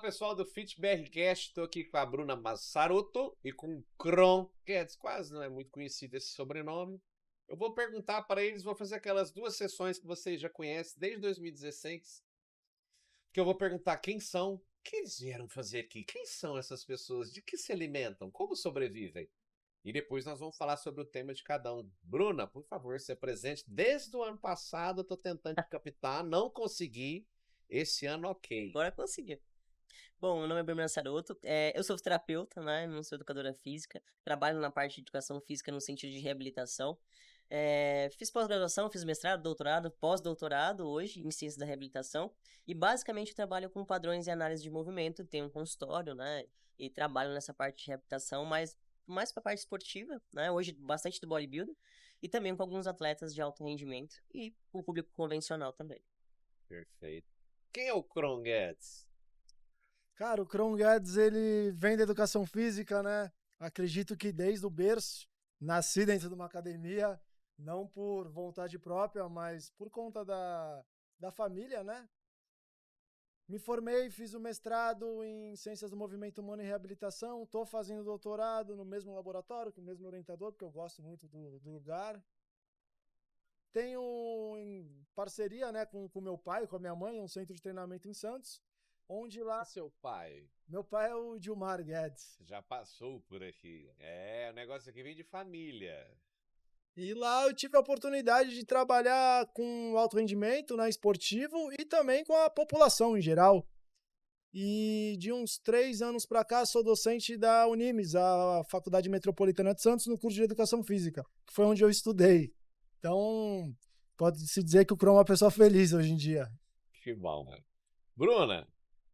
pessoal do FitBRcast, estou aqui com a Bruna Massaroto e com o Kron Guedes, quase não é muito conhecido esse sobrenome. Eu vou perguntar para eles, vou fazer aquelas duas sessões que vocês já conhecem desde 2016, que eu vou perguntar quem são, o que eles vieram fazer aqui, quem são essas pessoas, de que se alimentam, como sobrevivem. E depois nós vamos falar sobre o tema de cada um. Bruna, por favor, se apresente. Desde o ano passado eu estou tentando te captar, não consegui. Esse ano, ok. Agora consegui. Bom, meu nome é Bruna Massaroto, eu sou terapeuta, né, não sou educadora física, trabalho na parte de educação física no sentido de reabilitação. Fiz pós-graduação, fiz mestrado, doutorado, pós-doutorado hoje em ciência da reabilitação e basicamente eu trabalho com padrões e análise de movimento, tenho um consultório, né, e trabalho nessa parte de reabilitação, mas mais para a parte esportiva, né, hoje bastante do bodybuilding e também com alguns atletas de alto rendimento e o público convencional também. Perfeito. Quem é o Kron Guedes? Cara, o Kron Guedes, ele vem da educação física, né? Acredito que desde o berço, nasci dentro de uma academia, não por vontade própria, mas por conta da família, né? Me formei, fiz o mestrado em Ciências do Movimento Humano e Reabilitação, estou fazendo doutorado no mesmo laboratório, com o mesmo orientador, porque eu gosto muito do lugar. Tenho em parceria, né, com meu pai, com a minha mãe, um centro de treinamento em Santos, onde lá... E seu pai? Meu pai é o Gilmar Guedes. Já passou por aqui. O negócio aqui vem de família. E lá eu tive a oportunidade de trabalhar com alto rendimento, né, esportivo e também com a população em geral. E de uns 3 anos para cá sou docente da Unimes, a Faculdade Metropolitana de Santos, no curso de Educação Física, que foi onde eu estudei. Então, pode-se dizer que o Kron é uma pessoa feliz hoje em dia. Que bom, né? Bruna,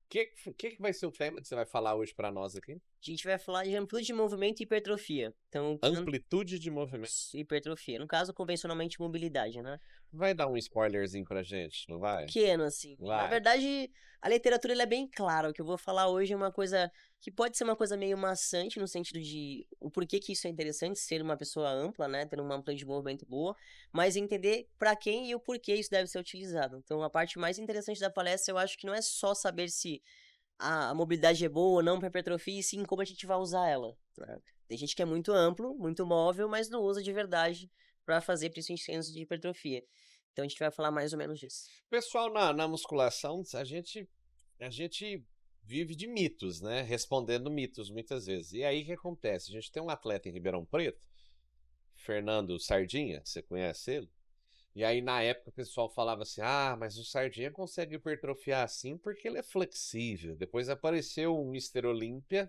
o que vai ser o tema que você vai falar hoje para nós aqui? A gente vai falar de amplitude de movimento e hipertrofia. Então, Amplitude de movimento. hipertrofia. No caso, convencionalmente, mobilidade, né? Vai dar um spoilerzinho pra gente, não vai? Pequeno, assim. Vai. Na verdade, a literatura ela é bem clara. O que eu vou falar hoje é uma coisa que pode ser uma coisa meio maçante, no sentido de o porquê que isso é interessante, ser uma pessoa ampla, né? Ter uma amplitude de movimento boa, mas entender para quem e o porquê isso deve ser utilizado. Então, a parte mais interessante da palestra, eu acho que não é só saber se a mobilidade é boa ou não para hipertrofia, e sim como a gente vai usar ela, né? Tem gente que é muito amplo, muito móvel, mas não usa de verdade para fazer principalmente treinos de hipertrofia. Então a gente vai falar mais ou menos disso. Pessoal, na musculação, a gente vive de mitos, né? Respondendo mitos muitas vezes. E aí o que acontece? A gente tem um atleta em Ribeirão Preto, Fernando Sardinha, você conhece ele? E aí na época o pessoal falava assim, mas o Sardinha consegue hipertrofiar assim porque ele é flexível. Depois apareceu o Mr. Olímpia,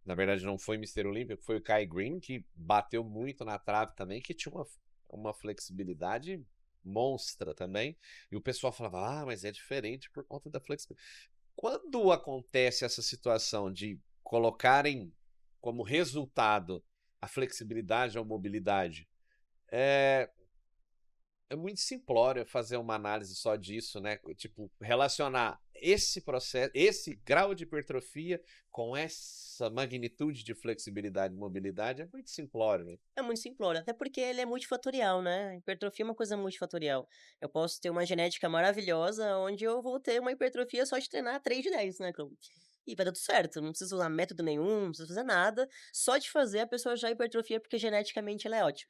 na verdade não foi Mr. Olímpia, foi o Kai Green, que bateu muito na trave também, que tinha uma flexibilidade monstra também. E o pessoal falava, mas é diferente por conta da flexibilidade. Quando acontece essa situação de colocarem como resultado a flexibilidade ou mobilidade, é muito simplório fazer uma análise só disso, né? Tipo, relacionar esse processo, esse grau de hipertrofia com essa magnitude de flexibilidade e mobilidade é muito simplório, né? É muito simplório, até porque ele é multifatorial, né? Hipertrofia é uma coisa multifatorial. Eu posso ter uma genética maravilhosa, onde eu vou ter uma hipertrofia só de treinar 3 de 10, né? E vai dar tudo certo, não precisa usar método nenhum, não precisa fazer nada. Só de fazer a pessoa já hipertrofia, porque geneticamente ela é ótima.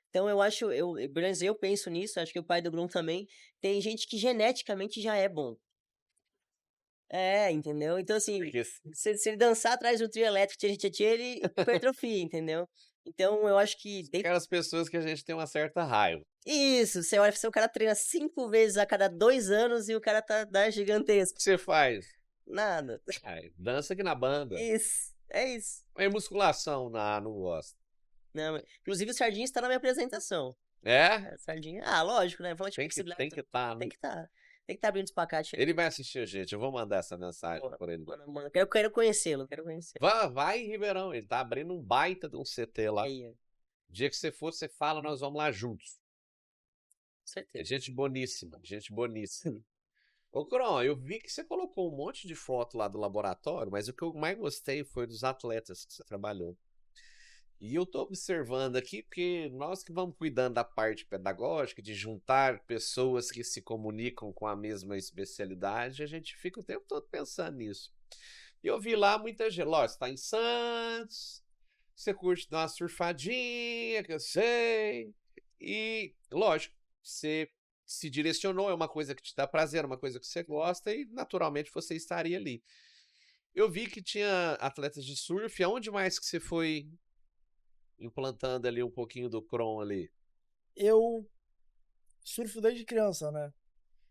Então eu acho, pelo menos eu penso nisso, acho que o pai do Grum também, tem gente que geneticamente já é bom. Entendeu? Então assim, Porque se ele dançar atrás do trio elétrico, ele hipertrofia, entendeu? Então eu acho que... aquelas pessoas que a gente tem uma certa raiva. Isso, você olha, o cara treina 5 vezes a cada 2 anos e o cara tá gigantesco. O que você faz? Nada. Dança aqui na banda. Isso, é isso. É musculação, não gosto. Não, inclusive o Sardinha está na minha apresentação. É? Sardinha, lógico, né? Fala, Tem que estar, né? Tem que estar. Tem que estar abrindo espacate. Ele vai assistir a gente, eu vou mandar essa mensagem por ele. Mano, quero conhecê-lo, quero conhecer. Vai em Ribeirão, ele tá abrindo um baita de um CT lá. Aí, O dia que você for, você fala, nós vamos lá juntos. certeza. É gente boníssima, gente boníssima. Ô, Cron, eu vi que você colocou um monte de foto lá do laboratório, mas o que eu mais gostei foi dos atletas que você trabalhou. E eu tô observando aqui, porque nós que vamos cuidando da parte pedagógica, de juntar pessoas que se comunicam com a mesma especialidade, a gente fica o tempo todo pensando nisso. E eu vi lá muita gente, lógico, você tá em Santos, você curte dar uma surfadinha, que eu sei, e, lógico, você se direcionou, é uma coisa que te dá prazer, é uma coisa que você gosta, e naturalmente você estaria ali. Eu vi que tinha atletas de surf, aonde mais que você foi implantando ali um pouquinho do Kron ali? Eu surfo desde criança, né?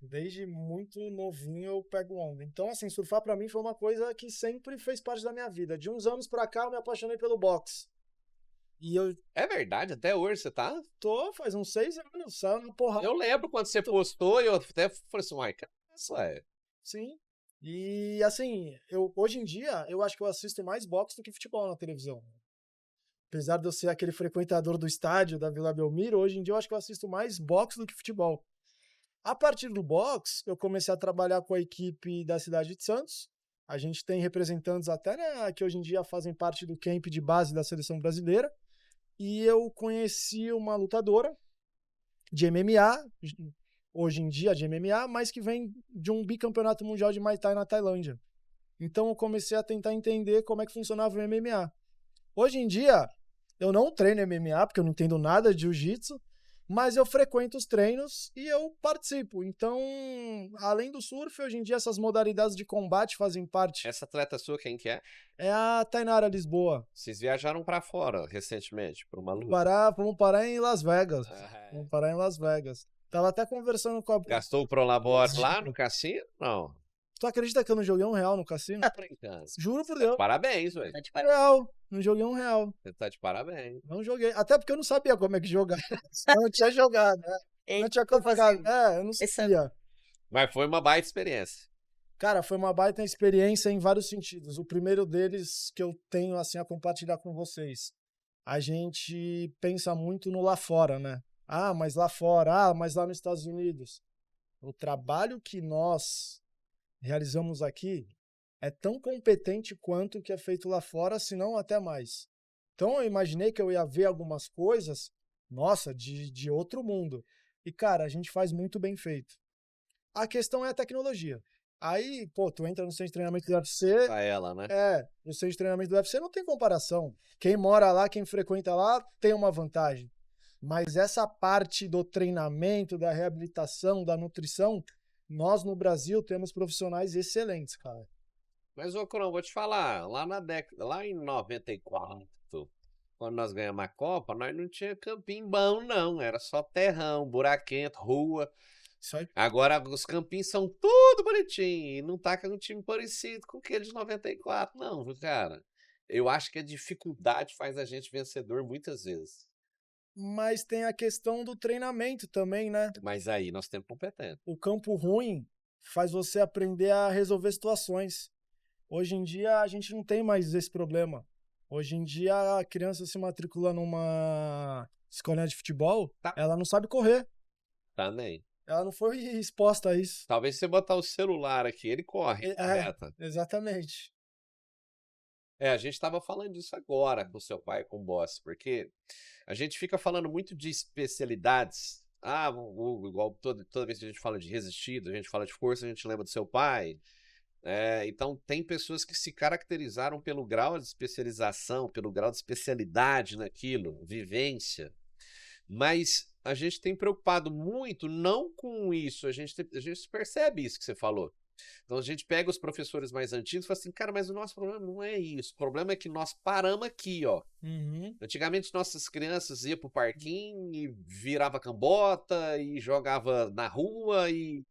Desde muito novinho eu pego onda. Então, assim, surfar pra mim foi uma coisa que sempre fez parte da minha vida. De uns anos pra cá eu me apaixonei pelo boxe. E eu É verdade, até hoje você tá? tô faz uns 6 anos, saio na porrada. Eu lembro quando você postou e eu até falei assim, uai, cara, isso é. Sim. E assim, hoje em dia eu acho que eu assisto mais boxe do que futebol na televisão. Apesar de eu ser aquele frequentador do estádio da Vila Belmiro, hoje em dia eu acho que eu assisto mais boxe do que futebol. A partir do boxe, eu comecei a trabalhar com a equipe da cidade de Santos. A gente tem representantes até, né, que hoje em dia fazem parte do camp de base da seleção brasileira. E eu conheci uma lutadora de MMA, hoje em dia de MMA, mas que vem de um bicampeonato mundial de Muay Thai na Tailândia. Então eu comecei a tentar entender como é que funcionava o MMA. Hoje em dia, eu não treino MMA, porque eu não entendo nada de jiu-jitsu, mas eu frequento os treinos e eu participo. Então, além do surf, hoje em dia essas modalidades de combate fazem parte. Essa atleta sua, quem que é? É a Tainara Lisboa. Vocês viajaram pra fora recentemente, pra uma luta. Vamos parar em Las Vegas. Ah, Vamos parar em Las Vegas. Tava até conversando com a... gastou o Prolabore lá no cassino? Não. Tu acredita que eu não joguei R$1 no cassino? Tá brincando. Juro por Deus. Parabéns, velho. Tá de R$1. Não joguei R$1. Você tá de parabéns. Não joguei. Até porque eu não sabia como é que jogava. Eu não tinha jogado, né? Não tinha como Como jogar. assim? Eu não Esse- sabia. Mas foi uma baita experiência. Cara, foi uma baita experiência em vários sentidos. O primeiro deles que eu tenho assim a compartilhar com vocês. A gente pensa muito no lá fora, né? Ah, mas lá fora, mas lá nos Estados Unidos. O trabalho que nós realizamos aqui é tão competente quanto o que é feito lá fora, se não até mais. Então eu imaginei que eu ia ver algumas coisas, nossa, de outro mundo. E cara, a gente faz muito bem feito. A questão é a tecnologia. Aí, pô, tu entra no centro de treinamento do UFC, Pra ela, né? no centro de treinamento do UFC não tem comparação. Quem mora lá, quem frequenta lá, tem uma vantagem. Mas essa parte do treinamento, da reabilitação, da nutrição, nós no Brasil temos profissionais excelentes, cara. Mas, ô, Cron, vou te falar, lá em 94, quando nós ganhamos a Copa, nós não tinha campinho bom, não. Era só terrão, buraquento, rua. Isso aí. Agora os campinhos são tudo bonitinho. E não tá com um time parecido com aquele de 94, não, viu, cara? Eu acho que a dificuldade faz a gente vencedor muitas vezes. Mas tem a questão do treinamento também, né? Mas aí nós temos competente. O campo ruim faz você aprender a resolver situações. Hoje em dia a gente não tem mais esse problema. Hoje em dia a criança se matricula numa escolinha de futebol, Tá. ela não sabe correr. Também. Ela não foi exposta a isso. Talvez se você botar o celular aqui, ele corre. Reta. Exatamente. A gente estava falando disso agora com seu pai, com o boss, porque a gente fica falando muito de especialidades. Igual toda vez que a gente fala de resistido, a gente fala de força, a gente lembra do seu pai. Então, tem pessoas que se caracterizaram pelo grau de especialização, pelo grau de especialidade naquilo, vivência. Mas a gente tem preocupado muito não com isso, a gente percebe isso que você falou. Então a gente pega os professores mais antigos e fala assim, cara, mas o nosso problema não é isso. O problema é que nós paramos aqui, ó. Uhum. Antigamente nossas crianças iam pro parquinho e virava cambota e jogava na rua e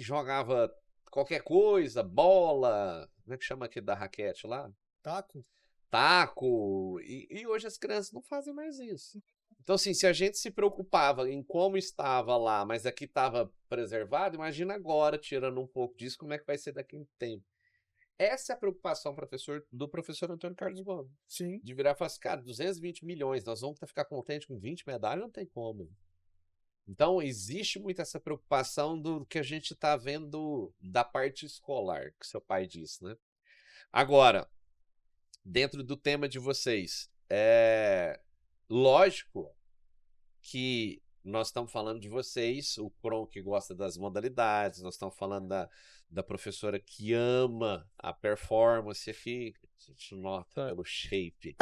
jogava qualquer coisa, bola, como é que chama aquele da raquete lá? Taco. Taco. E hoje as crianças não fazem mais isso. Então, assim, se a gente se preocupava em como estava lá, mas aqui estava preservado, imagina agora, tirando um pouco disso, como é que vai ser daqui a um tempo. Essa é a preocupação do professor Antônio Carlos Gomes. Sim. De virar e falar assim, cara, 220 milhões, nós vamos ficar contentes com 20 medalhas? Não tem como. Então, existe muito essa preocupação do que a gente está vendo da parte escolar, que seu pai disse, né? Agora, dentro do tema de vocês, lógico que nós estamos falando de vocês, o Kron que gosta das modalidades, nós estamos falando da professora que ama a performance aqui, a gente nota pelo shape.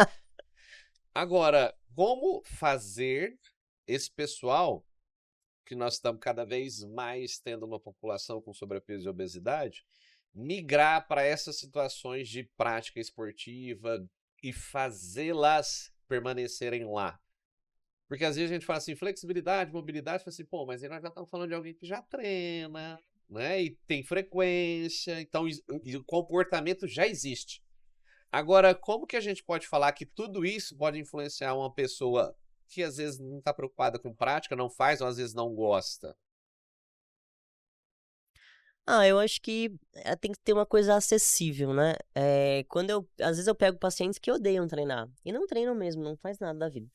Agora, como fazer esse pessoal, que nós estamos cada vez mais tendo uma população com sobrepeso e obesidade, migrar para essas situações de prática esportiva e fazê-las permanecerem lá? Porque às vezes a gente fala assim, flexibilidade, mobilidade, fala assim, pô, mas aí nós já estamos falando de alguém que já treina, né? E tem frequência, então e o comportamento já existe. Agora, como que a gente pode falar que tudo isso pode influenciar uma pessoa que às vezes não está preocupada com prática, não faz, ou às vezes não gosta? Eu acho que tem que ter uma coisa acessível, né? Às vezes eu pego pacientes que odeiam treinar. E não treinam mesmo, não faz nada da vida.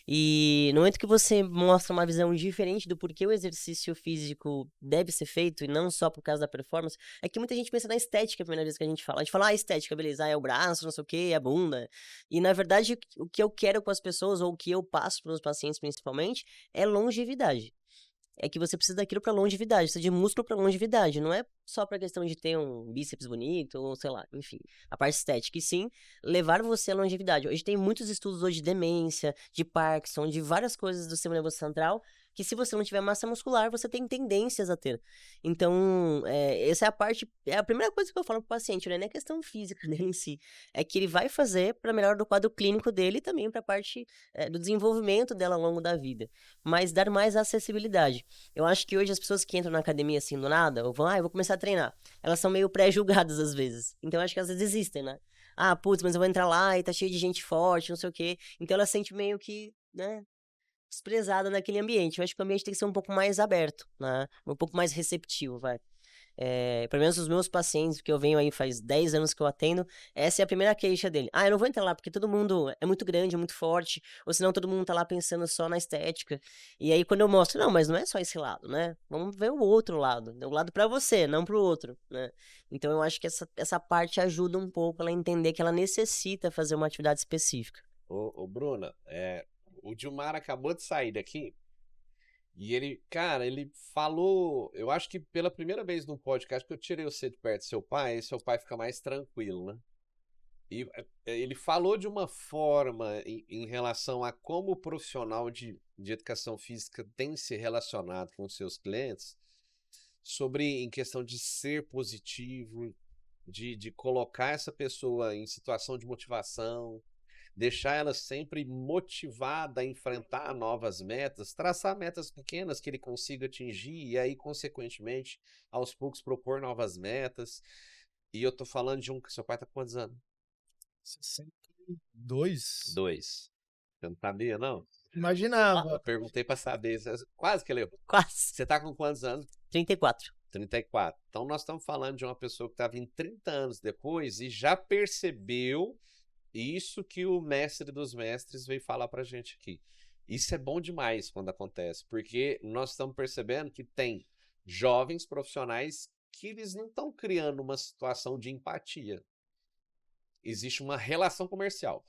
E no momento que você mostra uma visão diferente do porquê o exercício físico deve ser feito, e não só por causa da performance, é que muita gente pensa na estética a primeira vez que a gente fala. A gente fala, estética, beleza, é o braço, não sei o quê, é a bunda. E na verdade, o que eu quero com as pessoas, ou o que eu passo para os pacientes principalmente, é longevidade. É que você precisa daquilo pra longevidade, precisa de músculo pra longevidade, não é só pra questão de ter um bíceps bonito, ou sei lá, enfim, a parte estética, e sim levar você à longevidade. Hoje tem muitos estudos hoje de demência, de Parkinson, de várias coisas do sistema nervoso central, que se você não tiver massa muscular, você tem tendências a ter. Então, essa é a primeira coisa que eu falo pro paciente, né? Não é questão física dele em si, é que ele vai fazer pra melhora do quadro clínico dele e também pra parte do desenvolvimento dela ao longo da vida, mas dar mais acessibilidade. Eu acho que hoje as pessoas que entram na academia assim do nada, ou vão, eu vou começar a treinar, elas são meio pré-julgadas às vezes. Então eu acho que às vezes existem, né? Putz, mas eu vou entrar lá e tá cheio de gente forte, não sei o quê. Então ela sente meio que, né, desprezada naquele ambiente. Eu acho que o ambiente tem que ser um pouco mais aberto, né? Um pouco mais receptivo, vai. Pelo menos os meus pacientes, que eu venho aí faz 10 anos que eu atendo, essa é a primeira queixa dele. Eu não vou entrar lá porque todo mundo é muito grande, é muito forte, ou senão todo mundo tá lá pensando só na estética. E aí quando eu mostro, não, mas não é só esse lado, né? Vamos ver o outro lado, o lado pra você, não pro outro, né? Então eu acho que essa parte ajuda um pouco ela a entender que ela necessita fazer uma atividade específica. Ô Bruna, o Dilmar acabou de sair daqui. E ele, cara, ele falou, eu acho que pela primeira vez no podcast que eu tirei você de perto do seu pai fica mais tranquilo, né? E ele falou de uma forma em relação a como o profissional de educação física tem se relacionado com os seus clientes, sobre em questão de ser positivo, de colocar essa pessoa em situação de motivação, deixar ela sempre motivada a enfrentar novas metas, traçar metas pequenas que ele consiga atingir e aí, consequentemente, aos poucos propor novas metas. E eu tô falando de que seu pai tá com quantos anos? 62? 2. Você não sabia, não? Imaginava. Eu perguntei pra saber, quase que ele errou. Quase. Você tá com quantos anos? 34. 34. Então nós estamos falando de uma pessoa que está vindo 30 anos depois e já percebeu isso que o mestre dos mestres veio falar pra gente aqui. Isso é bom demais quando acontece, porque nós estamos percebendo que tem jovens profissionais que eles não estão criando uma situação de empatia. Existe uma relação comercial.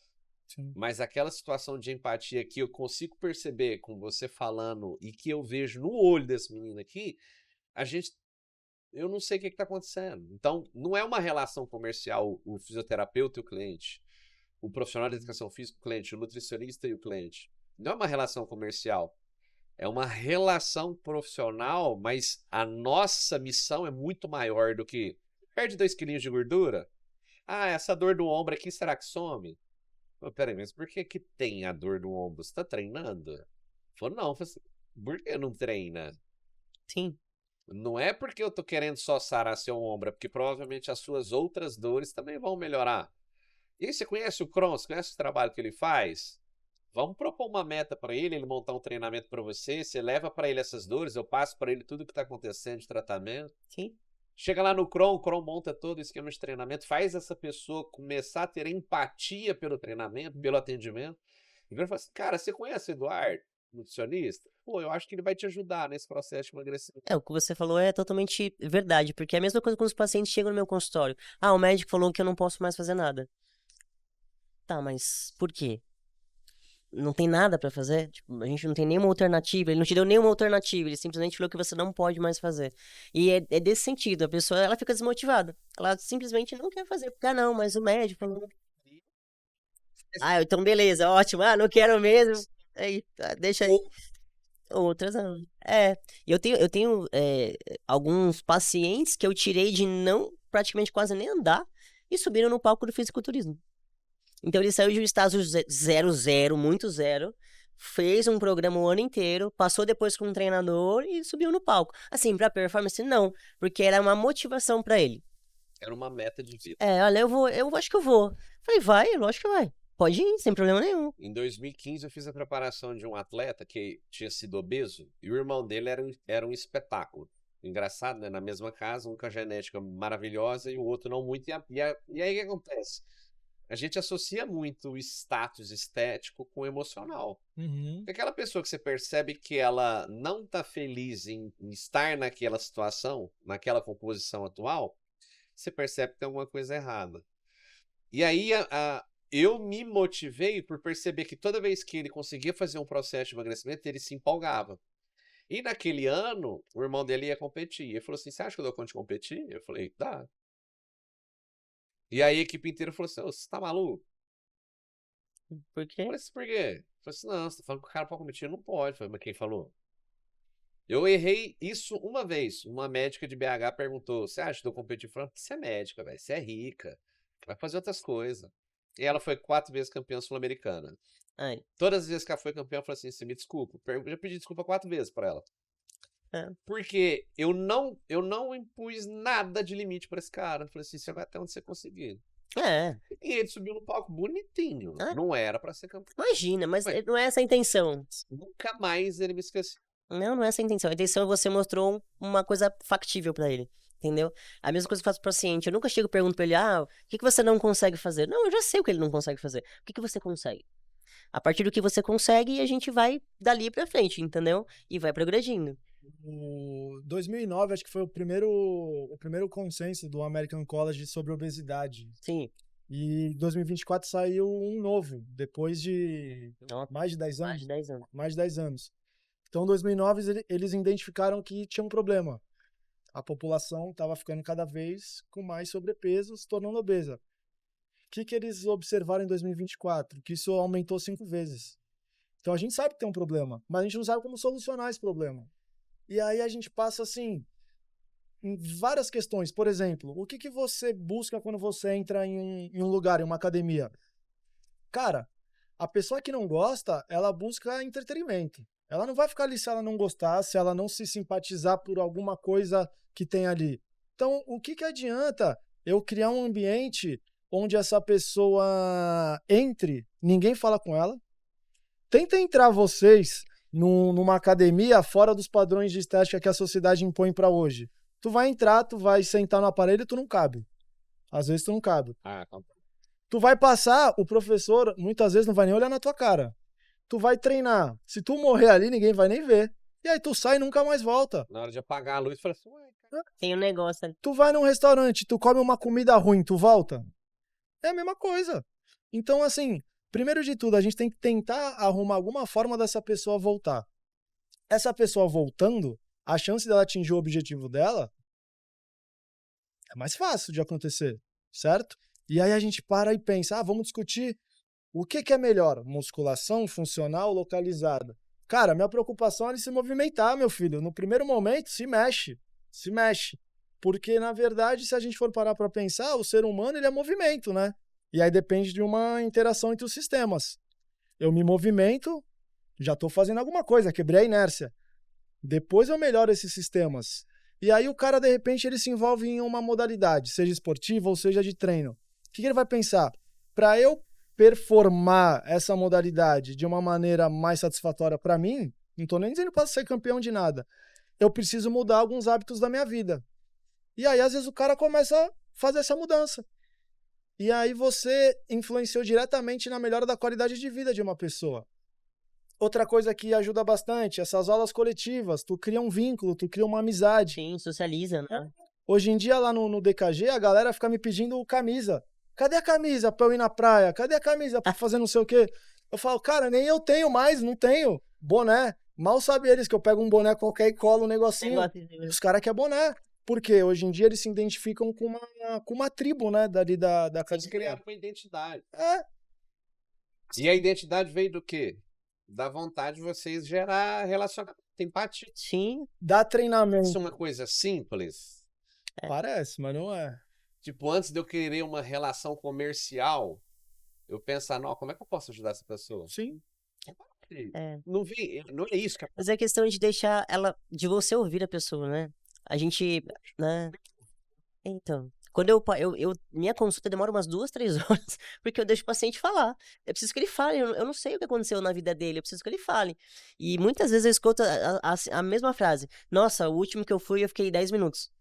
Sim. Mas aquela situação de empatia que eu consigo perceber com você falando e que eu vejo no olho desse menino aqui, eu não sei o que está acontecendo. Então, não é uma relação comercial o fisioterapeuta e o cliente, o profissional de educação física e o cliente, o nutricionista e o cliente. Não é uma relação comercial. É uma relação profissional, mas a nossa missão é muito maior do que perde 2 quilinhos de gordura. Essa dor do ombro aqui, será que some? Peraí, mas por que tem a dor do ombro? Você tá treinando? Falou, não. Falei assim, por que não treina? Sim. Não é porque eu tô querendo só sarar seu ombro, é porque provavelmente as suas outras dores também vão melhorar. E você conhece o Kron? Você conhece o trabalho que ele faz? Vamos propor uma meta para ele montar um treinamento para você, você leva para ele essas dores, eu passo para ele tudo o que está acontecendo de tratamento. Sim. Chega lá no Kron, o Kron monta todo o esquema de treinamento, faz essa pessoa começar a ter empatia pelo treinamento, pelo atendimento. E ele fala assim, cara, você conhece o Eduardo, nutricionista? Pô, eu acho que ele vai te ajudar nesse processo de emagrecimento. O que você falou é totalmente verdade, porque é a mesma coisa quando os pacientes chegam no meu consultório. O médico falou que eu não posso mais fazer nada. Tá, mas por quê? não tem nada pra fazer, tipo, a gente não tem nenhuma alternativa, ele não te deu nenhuma alternativa, ele simplesmente falou que você não pode mais fazer. E é desse sentido, a pessoa, ela fica desmotivada. Ela simplesmente não quer fazer, porque, não, mas o médico falou. Então beleza, ótimo, não quero mesmo. Aí, deixa aí. Outras não. E eu tenho alguns pacientes que eu tirei de não praticamente quase nem andar e subiram no palco do fisiculturismo. Então ele saiu de um estágio 0, muito zero, fez um programa o ano inteiro, passou depois com um treinador e subiu no palco. Assim, pra performance, não, porque era uma motivação pra ele. Era uma meta de vida. Olha, eu acho que eu vou. Falei, vai, lógico que vai. Pode ir, sem problema nenhum. Em 2015, eu fiz a preparação de um atleta que tinha sido obeso e o irmão dele era um espetáculo. Engraçado, né? Na mesma casa, um com a genética maravilhosa e o outro não muito. E aí o que acontece? A gente associa muito o status estético com o emocional. Porque aquela pessoa que você percebe que ela não está feliz em estar naquela situação, naquela composição atual, você percebe que tem alguma coisa errada. E aí eu me motivei por perceber que toda vez que ele conseguia fazer um processo de emagrecimento, ele se empolgava. E naquele ano, o irmão dele ia competir. Ele falou assim, você acha que eu dou conta de competir? Eu falei, dá. E aí a equipe inteira falou assim, você tá maluco? Por quê? Eu falei assim, por quê? Eu falei assim, não, você tá falando que o cara pode competir? Não pode. Eu falei, mas quem falou? Eu errei isso uma vez. Uma médica de BH perguntou, você acha que eu competir? Eu falei, você é médica, velho, você é rica, vai fazer outras coisas. E ela foi 4 vezes campeã sul-americana. Todas as vezes que ela foi campeã, eu falei assim, você me desculpa. Eu já pedi desculpa 4 vezes pra ela. Porque eu não impus nada de limite pra esse cara. Eu falei assim, você vai até onde você conseguir. E ele subiu no palco bonitinho. Não era pra ser campeão. Imagina, mas não é essa a intenção. Nunca mais ele me esqueceu. Não é essa a intenção. A intenção é você mostrou uma coisa factível pra ele. Entendeu? A mesma coisa que eu faço pro paciente. Eu nunca chego e pergunto pra ele, o que você não consegue fazer? Não, eu já sei o que ele não consegue fazer. O que você consegue? A partir do que você consegue, a gente vai dali pra frente, entendeu? E vai progredindo. O 2009, acho que foi o primeiro consenso do American College sobre obesidade. Sim. E em 2024 saiu um novo, depois de mais de 10 anos. Mais de 10 anos. Mais de 10 anos. Então, em 2009, eles identificaram que tinha um problema. A população estava ficando cada vez com mais sobrepeso, se tornando obesa. O que eles observaram em 2024? Que isso aumentou 5 vezes. Então, a gente sabe que tem um problema, mas a gente não sabe como solucionar esse problema. E aí a gente passa, assim, em várias questões. Por exemplo, o que você busca quando você entra em um lugar, em uma academia? Cara, a pessoa que não gosta, ela busca entretenimento. Ela não vai ficar ali se ela não gostar, se ela não se simpatizar por alguma coisa que tem ali. Então, o que adianta eu criar um ambiente onde essa pessoa entre, ninguém fala com ela? Tenta entrar vocês numa academia fora dos padrões de estética que a sociedade impõe para hoje. Tu vai entrar, tu vai sentar no aparelho e tu não cabe. Às vezes tu não cabe. Tu vai passar, o professor muitas vezes não vai nem olhar na tua cara. Tu vai treinar. Se tu morrer ali, ninguém vai nem ver. E aí tu sai e nunca mais volta. Na hora de apagar a luz, fala assim, ué, cara. Tem um negócio ali. Tu vai num restaurante, tu come uma comida ruim, tu volta? É a mesma coisa. Então, assim, primeiro de tudo, a gente tem que tentar arrumar alguma forma dessa pessoa voltar. Essa pessoa voltando, a chance dela atingir o objetivo dela é mais fácil de acontecer, certo? E aí a gente para e pensa, vamos discutir o que é melhor, musculação funcional localizada. Cara, minha preocupação é se movimentar, meu filho. No primeiro momento, se mexe. Porque, na verdade, se a gente for parar para pensar, o ser humano ele é movimento, né? E aí depende de uma interação entre os sistemas. Eu me movimento, já estou fazendo alguma coisa, quebrei a inércia. Depois eu melhoro esses sistemas. E aí o cara, de repente, ele se envolve em uma modalidade, seja esportiva ou seja de treino. O que ele vai pensar? Para eu performar essa modalidade de uma maneira mais satisfatória para mim, não estou nem dizendo para ser campeão de nada, eu preciso mudar alguns hábitos da minha vida. E aí, às vezes, o cara começa a fazer essa mudança. E aí você influenciou diretamente na melhora da qualidade de vida de uma pessoa. Outra coisa que ajuda bastante, essas aulas coletivas, tu cria um vínculo, tu cria uma amizade. Sim, socializa, né? Hoje em dia, lá no DKG, a galera fica me pedindo camisa. Cadê a camisa pra eu ir na praia? Cadê a camisa pra fazer não sei o quê? Eu falo, cara, nem eu tenho mais, não tenho boné. Mal sabe eles que eu pego um boné qualquer e colo um negocinho. Os caras querem boné. Porque hoje em dia eles se identificam com uma tribo, né? Dali da Eles academia. criaram uma identidade. É, E a identidade veio do quê? Da vontade de vocês gerar relacionamento, empatia. Sim, dá Isso treinamento. é uma coisa simples. Parece, mas não é. Tipo, antes de eu querer uma relação comercial, eu pensar, não, como é que eu posso ajudar essa pessoa? Sim. é. Não vi, não é isso que Mas é questão de deixar ela, de você ouvir a pessoa, né? A gente, né? Então, quando minha consulta demora umas 2, 3 horas, porque eu deixo o paciente falar. Eu preciso que ele fale, eu não sei o que aconteceu na vida dele, eu preciso que ele fale. E muitas vezes eu escuto a mesma frase. Nossa, o último que eu fui, eu fiquei 10 minutos.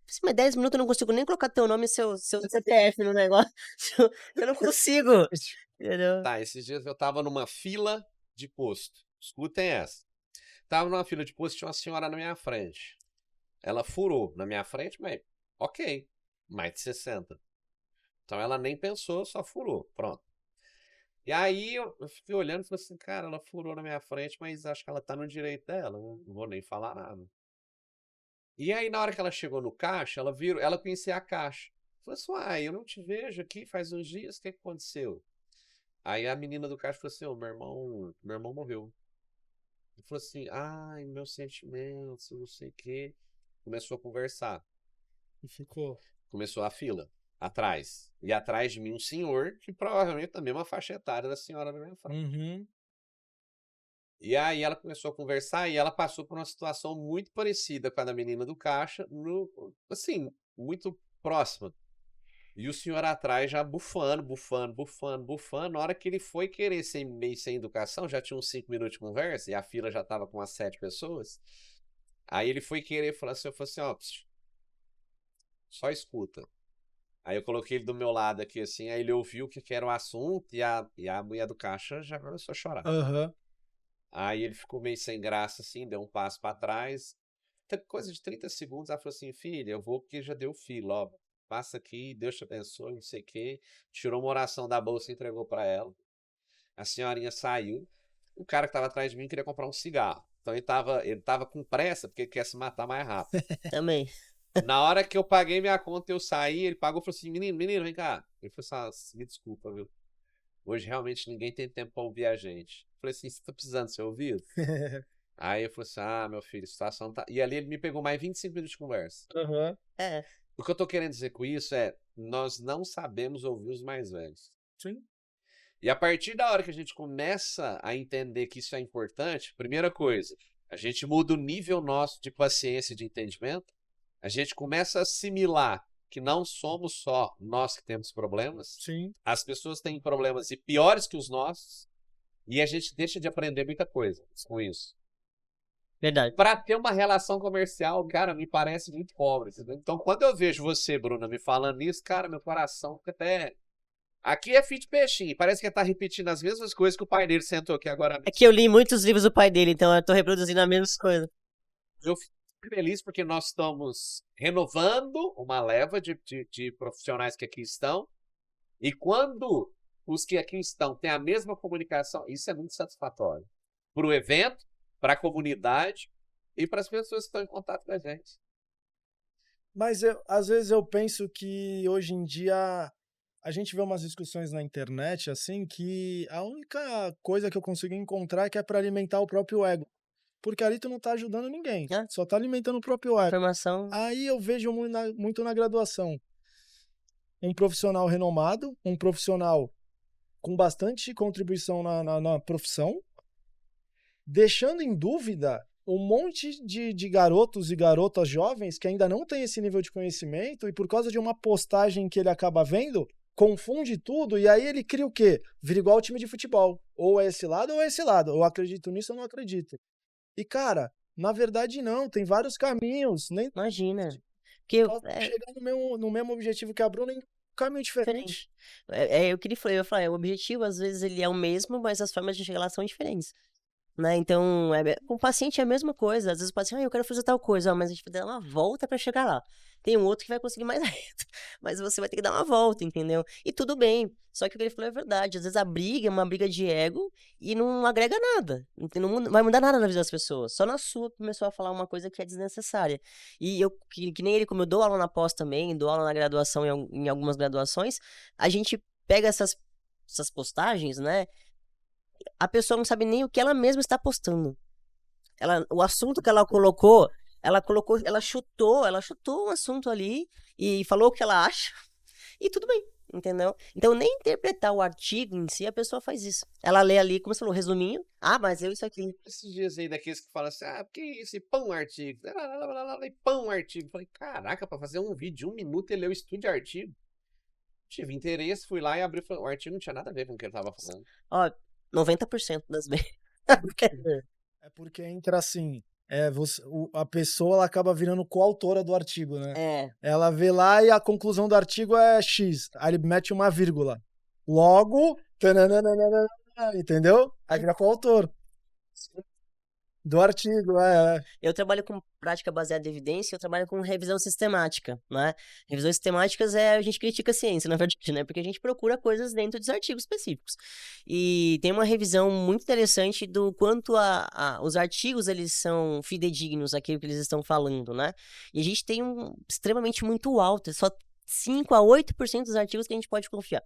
Assim, mas 10 minutos eu não consigo nem colocar teu nome e seu CPF no negócio. Eu não consigo. Entendeu? Tá, esses dias eu tava numa fila de posto. Escutem essa. Tava numa fila de posto, tinha uma senhora na minha frente. Ela furou na minha frente, mas ok, mais de 60. Então ela nem pensou, só furou. Pronto. E aí eu fiquei olhando e falei assim, cara, ela furou na minha frente, mas acho que ela tá no direito dela, não vou nem falar nada. E aí na hora que ela chegou no caixa, ela virou, ela conhecia a caixa. Falei assim, uai, eu não te vejo aqui faz uns dias, o que aconteceu? Aí a menina do caixa falou assim, ô, meu irmão morreu. Ele falou assim, ai, meus sentimentos, não sei o quê. Começou a conversar. E ficou. Começou a fila, atrás. E atrás de mim um senhor, que provavelmente da mesma faixa etária da senhora na minha frente. Uhum. E aí ela começou a conversar e ela passou por uma situação muito parecida com a da menina do caixa, assim, muito próxima. E o senhor atrás já bufando, bufando, bufando, bufando. Na hora que ele foi querer ser meio sem educação, já tinha uns 5 minutos de conversa e a fila já tava com umas 7 pessoas. Aí ele foi querer falar assim, eu falei assim, ó, só escuta. Aí eu coloquei ele do meu lado aqui assim, aí ele ouviu o que era o assunto e a mulher do caixa já começou a chorar. Aham. Aí ele ficou meio sem graça assim, deu um passo pra trás. Coisa de 30 segundos, ela falou assim, filha, eu vou porque já deu fila, ó. Passa aqui, Deus te abençoe, não sei o quê. Tirou uma oração da bolsa e entregou pra ela. A senhorinha saiu. O cara que tava atrás de mim queria comprar um cigarro. Então ele tava com pressa porque ele quer se matar mais rápido. Também. Na hora que eu paguei minha conta, eu saí, ele pagou e falou assim, menino, vem cá. Ele falou assim, me desculpa, viu? Hoje realmente ninguém tem tempo pra ouvir a gente. Eu falei assim, você tá precisando ser ouvido? Aí eu falei assim, meu filho, a situação tá... E ali ele me pegou mais 25 minutos de conversa. Aham. É. O que eu tô querendo dizer com isso é, nós não sabemos ouvir os mais velhos. Sim. E a partir da hora que a gente começa a entender que isso é importante, primeira coisa, a gente muda o nível nosso de paciência e de entendimento, a gente começa a assimilar que não somos só nós que temos problemas, Sim. as pessoas têm problemas e piores que os nossos, e a gente deixa de aprender muita coisa com isso. Verdade. Para ter uma relação comercial, cara, me parece muito pobre. Entendeu? Então, quando eu vejo você, Bruna, me falando isso, cara, meu coração fica até... Aqui é fit peixinho, parece que ele tá repetindo as mesmas coisas que o pai dele sentou aqui agora mesmo. É que eu li muitos livros do pai dele, então eu tô reproduzindo a mesma coisa. Eu fico feliz porque nós estamos renovando uma leva de profissionais que aqui estão, e quando os que aqui estão têm a mesma comunicação, isso é muito satisfatório. Para o evento, para a comunidade e para as pessoas que estão em contato com a gente. Mas às vezes eu penso que hoje em dia a gente vê umas discussões na internet assim que a única coisa que eu consigo encontrar é que é para alimentar o próprio ego. Porque ali tu não tá ajudando ninguém, É. só tá alimentando o próprio ego. Informação. Aí eu vejo muito na graduação. Um profissional renomado, um profissional com bastante contribuição na profissão, deixando em dúvida um monte de garotos e garotas jovens que ainda não têm esse nível de conhecimento e por causa de uma postagem que ele acaba vendo, confunde tudo e aí ele cria o quê? Vira igual ao time de futebol. Ou é esse lado ou é esse lado. Eu acredito nisso ou não acredito. E, cara, na verdade não, tem vários caminhos. Nem Imagina. Porque chegar no mesmo objetivo que a Bruna em um caminho diferente. É o que ele falou, eu falei, o objetivo às vezes ele é o mesmo, mas as formas de chegar lá são diferentes. né? Então, com o paciente é a mesma coisa. Às vezes o paciente, eu quero fazer tal coisa, mas a gente vai dar uma volta para chegar lá. Tem um outro que vai conseguir mais reto, mas você vai ter que dar uma volta, entendeu? E tudo bem. Só que o que ele falou é verdade. Às vezes a briga é uma briga de ego e não agrega nada. Não vai mudar nada na vida das pessoas. Só na sua começou a falar uma coisa que é desnecessária. E eu, que nem ele, como eu dou aula na pós também, dou aula na graduação em algumas graduações, a gente pega essas postagens, né? A pessoa não sabe nem o que ela mesma está postando. O assunto que ela chutou um assunto ali e falou o que ela acha e tudo bem, entendeu? Então, nem interpretar o artigo em si, a pessoa faz isso. Ela lê ali, como você falou, resuminho. Ah, mas eu isso aqui. Esses dias aí daqueles que falam assim, porque isso, e pão um artigo, e pão um artigo. Falei, caraca, pra fazer um vídeo de 1 minuto ele leu estudo de artigo. Tive interesse, fui lá e abri, o artigo não tinha nada a ver com o que ele tava falando. Ó, 90% das vezes. É porque entra assim, a pessoa ela acaba virando coautora do artigo, né? É. Ela vê lá e a conclusão do artigo é X. Aí ele mete uma vírgula. Logo, tananana, entendeu? Aí vira coautor do artigo, Eu trabalho com prática baseada em evidência, eu trabalho com revisão sistemática, né? Revisões sistemáticas a gente critica a ciência, na verdade, né? Porque a gente procura coisas dentro dos artigos específicos. E tem uma revisão muito interessante do quanto os artigos, eles são fidedignos àquilo que eles estão falando, né? E a gente tem um extremamente muito alto, só 5 a 8% dos artigos que a gente pode confiar.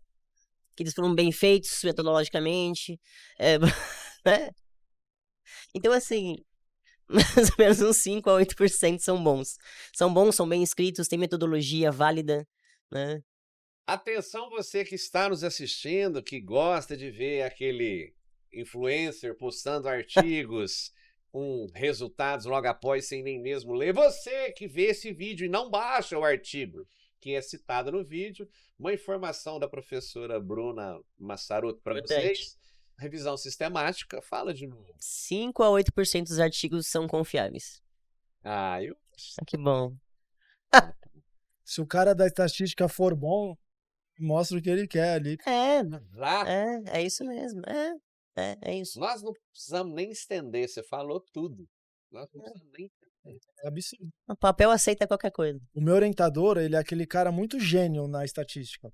Que eles foram bem feitos metodologicamente, né? Então, assim, mais ou menos uns 5 a 8% são bons. São bons, são bem escritos, tem metodologia válida, né? Atenção você que está nos assistindo, que gosta de ver aquele influencer postando artigos com resultados logo após sem nem mesmo ler. Você que vê esse vídeo e não baixa o artigo que é citado no vídeo, uma informação da professora Bruna Massaruto para vocês. Revisão sistemática, fala de novo. 5 a 8% dos artigos são confiáveis. Ah, que bom. Se o cara da estatística for bom, mostra o que ele quer ali. É isso mesmo. É isso. Nós não precisamos nem estender, você falou tudo. Nós não precisamos nem estender. É absurdo. O papel aceita qualquer coisa. O meu orientador, ele é aquele cara muito gênio na estatística.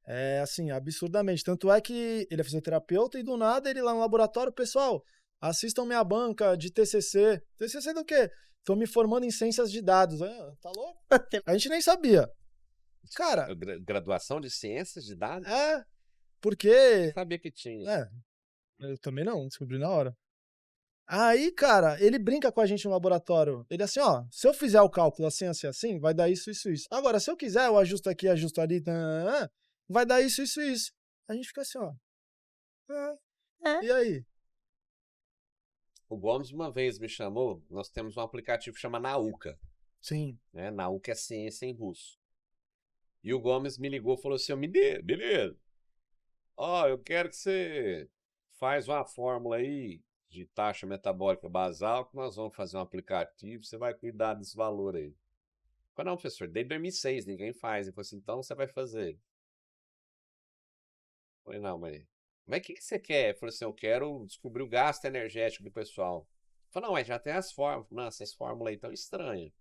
É assim, absurdamente. Tanto é que ele é fisioterapeuta e do nada ele lá no laboratório, pessoal, assistam minha banca de TCC. TCC do quê? Tô me formando em ciências de dados. Tá louco? A gente nem sabia. Cara... Graduação de ciências de dados? Porque... Eu sabia que tinha. Eu também não, descobri na hora. Aí, cara, ele brinca com a gente no laboratório. Ele assim, ó, se eu fizer o cálculo assim, assim, assim, vai dar isso, isso, isso. Agora, se eu quiser, eu ajusto aqui, ajusto ali, vai dar isso, isso, isso. A gente fica assim, ó. E aí? O Gomes uma vez me chamou, nós temos um aplicativo que chama Nauka. Sim. Né? Nauka é ciência em russo. E o Gomes me ligou e falou assim, beleza. Eu quero que você faz uma fórmula aí de taxa metabólica basal, que nós vamos fazer um aplicativo, você vai cuidar desse valor aí. Eu falei, não, professor, desde 2006 ninguém faz. Ele falou assim, então você vai fazer. Eu falei, não, mas o que você quer? Ele falou assim, eu quero descobrir o gasto energético do pessoal. Eu falei, não, mas já tem as fórmulas. Não, essas fórmulas aí estão estranhas.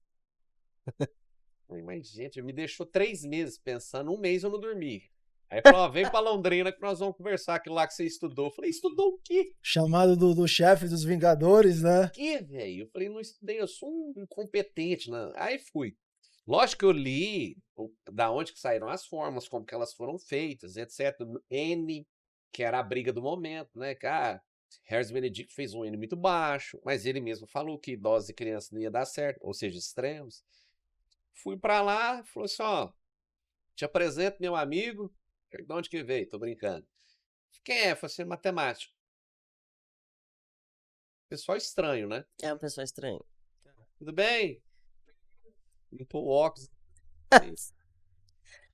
Mas, gente, me deixou 3 meses pensando, 1 mês eu não dormi. Aí falou, vem pra Londrina que nós vamos conversar aquilo lá que você estudou. Eu falei, estudou o quê? Chamado do chefe dos Vingadores, né? O quê, velho? Eu falei, não estudei, eu sou um incompetente, né? Aí fui. Lógico que eu li da onde que saíram as fórmulas, como que elas foram feitas, etc. N, que era a briga do momento, né? Harris Benedict fez um N muito baixo, mas ele mesmo falou que idosos e crianças não ia dar certo, ou seja, extremos. Fui pra lá, falou assim, te apresento meu amigo. De onde que veio? Tô brincando. Quem é? Falei assim, matemático. Pessoal estranho, né? É uma pessoa estranha. Tudo bem? Limpou o óculos.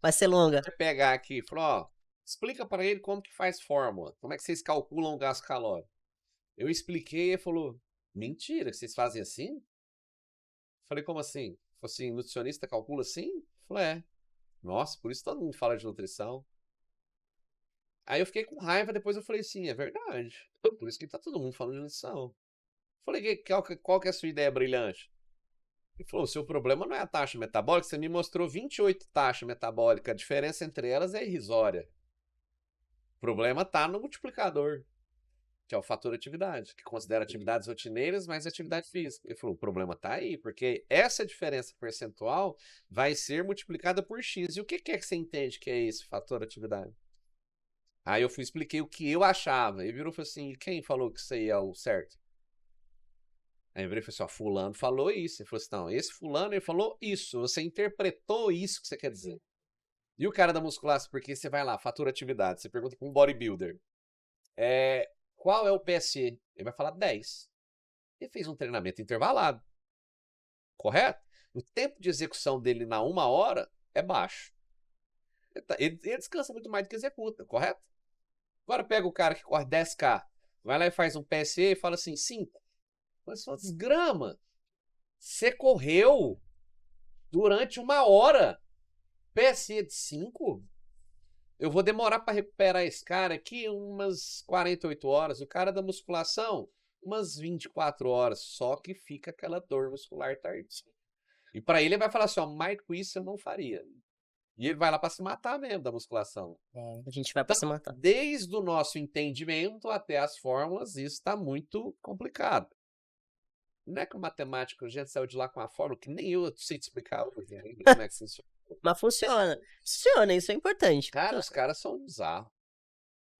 Vai ser longa. Vou pegar aqui. Falou, explica para ele como que faz fórmula. Como é que vocês calculam o gasto calórico? Eu expliquei e ele falou, mentira, vocês fazem assim? Falei, como assim? Falei assim, nutricionista calcula assim? Falei, Nossa, por isso todo mundo fala de nutrição. Aí eu fiquei com raiva, depois eu falei assim, é verdade. Por isso que tá todo mundo falando de nutrição. Falei, qual que é a sua ideia brilhante? Ele falou, o seu problema não é a taxa metabólica, você me mostrou 28 taxas metabólicas, a diferença entre elas é irrisória. O problema tá no multiplicador, que é o fator atividade, que considera atividades rotineiras mais atividade física. Ele falou, o problema tá aí, porque essa diferença percentual vai ser multiplicada por X. E o que é que você entende que é esse fator atividade? Aí eu expliquei o que eu achava. Ele virou e falou assim, quem falou que isso aí é o certo? Aí eu virei e falei assim, ó, fulano falou isso. Ele falou assim, não, esse fulano ele falou isso, você interpretou isso que você quer dizer. E o cara da musculação, porque você vai lá, fatura atividade, você pergunta para um bodybuilder, qual é o PSE? Ele vai falar 10. Ele fez um treinamento intervalado, correto? O tempo de execução dele na 1 hora é baixo. Ele descansa muito mais do que executa, correto? Agora pega o cara que corre 10K, vai lá e faz um PSE e fala assim, 5. Mas só desgrama. Você correu durante 1 hora. PSE de 5? Eu vou demorar para recuperar esse cara aqui umas 48 horas. O cara da musculação, umas 24 horas. Só que fica aquela dor muscular tardia. E para ele vai falar assim, ó, mais com isso eu não faria. E ele vai lá para se matar mesmo da musculação. A gente vai para se matar. Desde o nosso entendimento até as fórmulas, isso está muito complicado. Não é que o matemático, a gente saiu de lá com uma fórmula que nem eu sei te explicar hoje ainda como é que funciona. Mas funciona. Funciona, isso é importante. Cara, os caras são bizarros.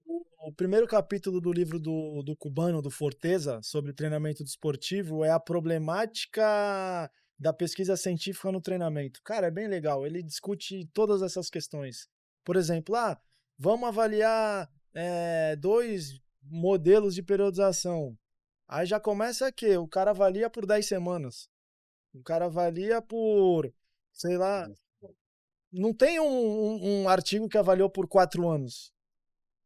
O primeiro capítulo do livro do cubano, do Forteza, sobre treinamento desportivo, é a problemática da pesquisa científica no treinamento. Cara, é bem legal. Ele discute todas essas questões. Por exemplo, vamos avaliar 2 modelos de periodização. Aí já começa aqui, o cara avalia por 10 semanas. O cara avalia por, sei lá, não tem um artigo que avaliou por 4 anos.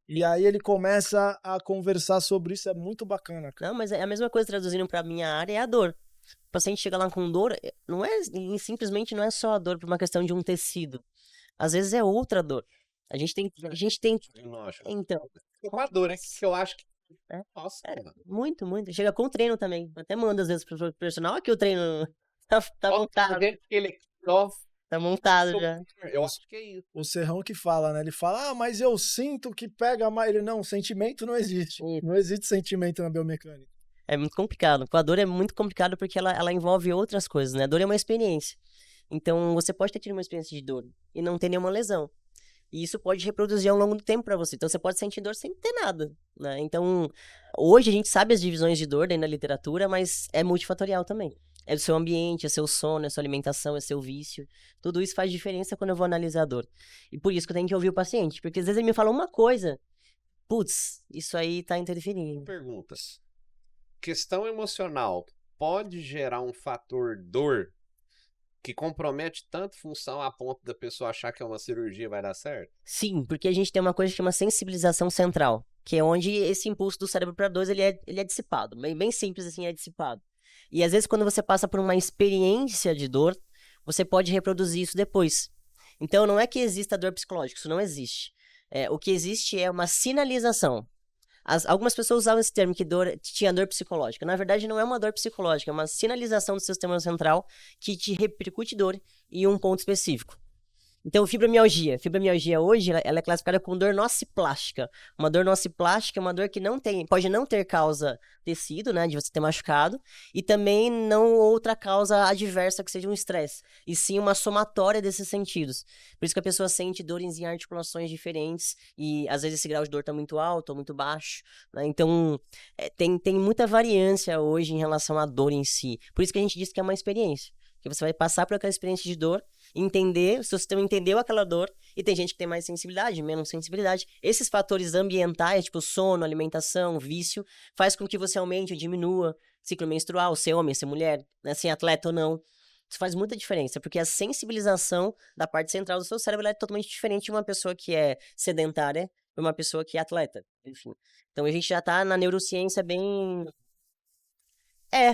E aí ele começa a conversar sobre isso, é muito bacana, cara. Não, mas é a mesma coisa traduzindo pra minha área, é a dor. O paciente chega lá com dor, simplesmente não é só a dor por uma questão de um tecido. Às vezes é outra dor. A gente tem então, com a dor, que eu acho que nossa, muito. Chega com treino também. Até manda às vezes pro personal. Aqui o treino tá montado. Tá montado já. Eu acho que é isso. O Serrão que fala, né? Ele fala, mas eu sinto que pega mais. Ele, não, sentimento não existe. Não existe sentimento na biomecânica. É muito complicado. Com a dor é muito complicado porque ela envolve outras coisas, né? A dor é uma experiência. Então, você pode ter tido uma experiência de dor e não ter nenhuma lesão. E isso pode reproduzir ao longo do tempo para você. Então, você pode sentir dor sem ter nada, né? Então, hoje a gente sabe as divisões de dor dentro da literatura, mas é multifatorial também. É do seu ambiente, é seu sono, é sua alimentação, é seu vício. Tudo isso faz diferença quando eu vou analisar a dor. E por isso que eu tenho que ouvir o paciente. Porque às vezes ele me fala uma coisa, putz, isso aí tá interferindo. Perguntas. Questão emocional pode gerar um fator dor que compromete tanto função a ponto da pessoa achar que é uma cirurgia vai dar certo? Sim, porque a gente tem uma coisa que chama sensibilização central, que é onde esse impulso do cérebro para dor ele é dissipado, bem simples assim, é dissipado. E às vezes quando você passa por uma experiência de dor, você pode reproduzir isso depois. Então não é que exista dor psicológica, isso não existe. O que existe é uma sinalização. Algumas pessoas usavam esse termo que tinha dor psicológica. Na verdade, não é uma dor psicológica, é uma sinalização do sistema central que te repercute dor em um ponto específico. Então, fibromialgia. Fibromialgia hoje, ela é classificada como dor nociplástica. Uma dor nociplástica é uma dor que pode não ter causa tecido, né, de você ter machucado, e também não outra causa adversa que seja um estresse, e sim uma somatória desses sentidos. Por isso que a pessoa sente dores em articulações diferentes, e às vezes esse grau de dor está muito alto ou muito baixo, né? Então, tem muita variância hoje em relação à dor em si. Por isso que a gente diz que é uma experiência. Que você vai passar por aquela experiência de dor, entender, o seu sistema entendeu aquela dor, e tem gente que tem mais sensibilidade, menos sensibilidade. Esses fatores ambientais, tipo sono, alimentação, vício, faz com que você aumente ou diminua ciclo menstrual, ser homem, ser mulher, né, ser atleta ou não. Isso faz muita diferença, porque a sensibilização da parte central do seu cérebro é totalmente diferente de uma pessoa que é sedentária e uma pessoa que é atleta, enfim. Então a gente já tá na neurociência bem...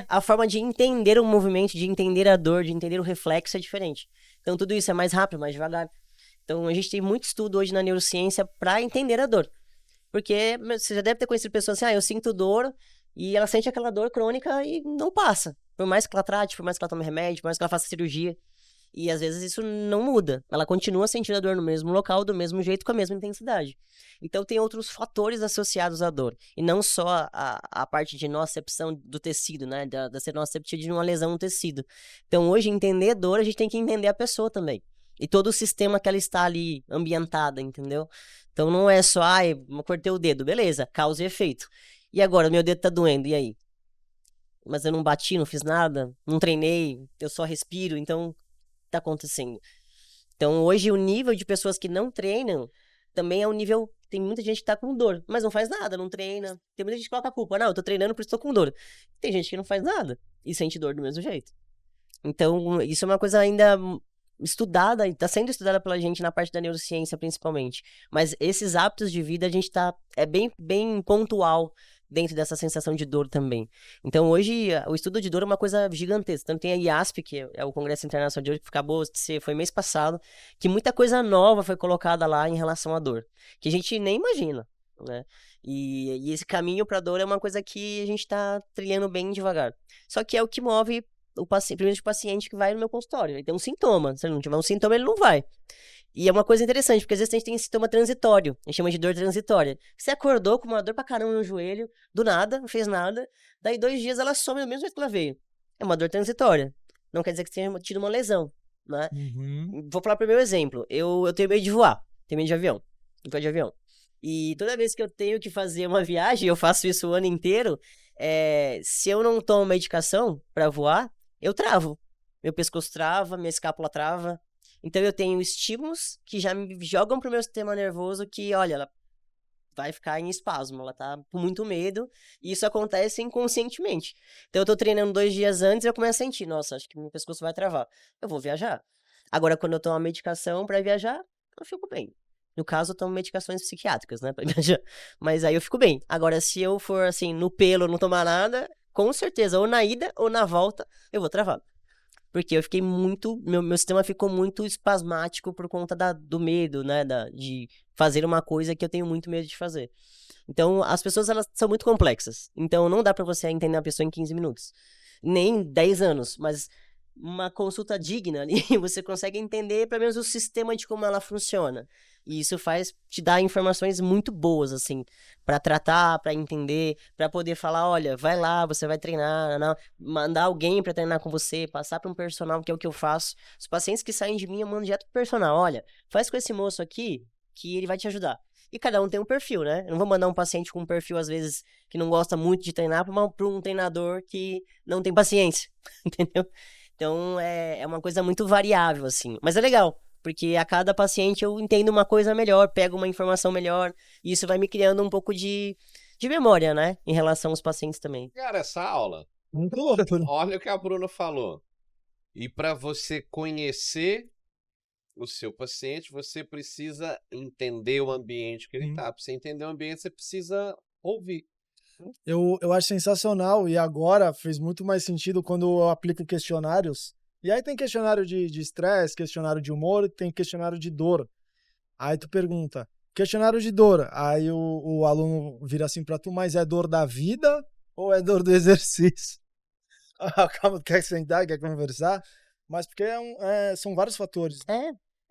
a forma de entender o movimento, de entender a dor, de entender o reflexo é diferente. Então tudo isso é mais rápido, mais devagar. Então a gente tem muito estudo hoje na neurociência para entender a dor. Porque você já deve ter conhecido pessoas assim, eu sinto dor, e ela sente aquela dor crônica e não passa. Por mais que ela trate, por mais que ela tome remédio, por mais que ela faça cirurgia. E às vezes isso não muda. Ela continua sentindo a dor no mesmo local, do mesmo jeito, com a mesma intensidade. Então tem outros fatores associados à dor. E não só a parte de nocicepção do tecido, né? Da ser nociceptiva de uma lesão no tecido. Então hoje, entender dor, a gente tem que entender a pessoa também. E todo o sistema que ela está ali ambientada, entendeu? Então não é só, eu cortei o dedo, beleza, causa e efeito. E agora, meu dedo tá doendo, e aí? Mas eu não bati, não fiz nada, não treinei, eu só respiro, então tá acontecendo. Então hoje o nível de pessoas que não treinam também é um nível, tem muita gente que tá com dor, mas não faz nada, não treina. Tem muita gente que coloca a culpa, não, eu tô treinando por isso tô com dor. Tem gente que não faz nada e sente dor do mesmo jeito. Então isso é uma coisa ainda estudada, está sendo estudada pela gente na parte da neurociência principalmente, mas esses hábitos de vida a gente é bem pontual dentro dessa sensação de dor também. Então hoje o estudo de dor é uma coisa gigantesca, tanto tem a IASP, que é o Congresso Internacional de Dor, que acabou de ser, foi mês passado, que muita coisa nova foi colocada lá em relação à dor, que a gente nem imagina, né? E esse caminho para a dor é uma coisa que a gente está trilhando bem devagar. Só que é o que move primeiro o paciente que vai no meu consultório. Ele tem um sintoma. Se ele não tiver um sintoma, ele não vai. E é uma coisa interessante, porque às vezes a gente tem sintoma transitório. A gente chama de dor transitória. Você acordou com uma dor pra caramba no joelho, do nada, não fez nada. Daí 2 dias ela some do mesmo jeito que ela veio. É uma dor transitória. Não quer dizer que você tenha tido uma lesão, né? Vou falar pro meu exemplo. Eu tenho medo de voar. Tenho medo de avião. Não gosto de avião. E toda vez que eu tenho que fazer uma viagem, eu faço isso o ano inteiro, se eu não tomo medicação pra voar, eu travo. Meu pescoço trava, minha escápula trava. Então eu tenho estímulos que já me jogam pro meu sistema nervoso que, olha, ela vai ficar em espasmo, ela tá com muito medo. E isso acontece inconscientemente. Então eu tô treinando 2 dias antes e eu começo a sentir, nossa, acho que meu pescoço vai travar. Eu vou viajar. Agora, quando eu tomo a medicação pra viajar, eu fico bem. No caso, eu tomo medicações psiquiátricas, né, pra viajar. Mas aí eu fico bem. Agora, se eu for, assim, no pelo, não tomar nada, com certeza, ou na ida ou na volta, eu vou travar. Porque eu fiquei muito... Meu sistema ficou muito espasmático por conta do medo, né? De fazer uma coisa que eu tenho muito medo de fazer. Então, as pessoas, elas são muito complexas. Então, não dá pra você entender a pessoa em 15 minutos. Nem 10 anos, mas uma consulta digna ali, você consegue entender, pelo menos, o sistema de como ela funciona. E isso te dá informações muito boas, assim, pra tratar, pra entender, pra poder falar, olha, vai lá, você vai treinar, não, mandar alguém pra treinar com você, passar pra um personal, que é o que eu faço. Os pacientes que saem de mim, eu mando direto pro personal, olha, faz com esse moço aqui, que ele vai te ajudar. E cada um tem um perfil, né? Eu não vou mandar um paciente com um perfil, às vezes, que não gosta muito de treinar, pra um treinador que não tem paciência, entendeu? Então, é uma coisa muito variável, assim. Mas é legal, porque a cada paciente eu entendo uma coisa melhor, pego uma informação melhor, e isso vai me criando um pouco de memória, né? Em relação aos pacientes também. Cara, essa aula, olha o que a Bruna falou. E para você conhecer o seu paciente, você precisa entender o ambiente que ele tá. Para você entender o ambiente, você precisa ouvir. Eu acho sensacional, e agora fez muito mais sentido quando eu aplico questionários. E aí tem questionário de estresse, questionário de humor, e tem questionário de dor. Aí tu pergunta, questionário de dor. Aí o aluno vira assim pra tu, mas é dor da vida ou é dor do exercício? Calma, quer sentar, quer conversar? Mas porque são vários fatores.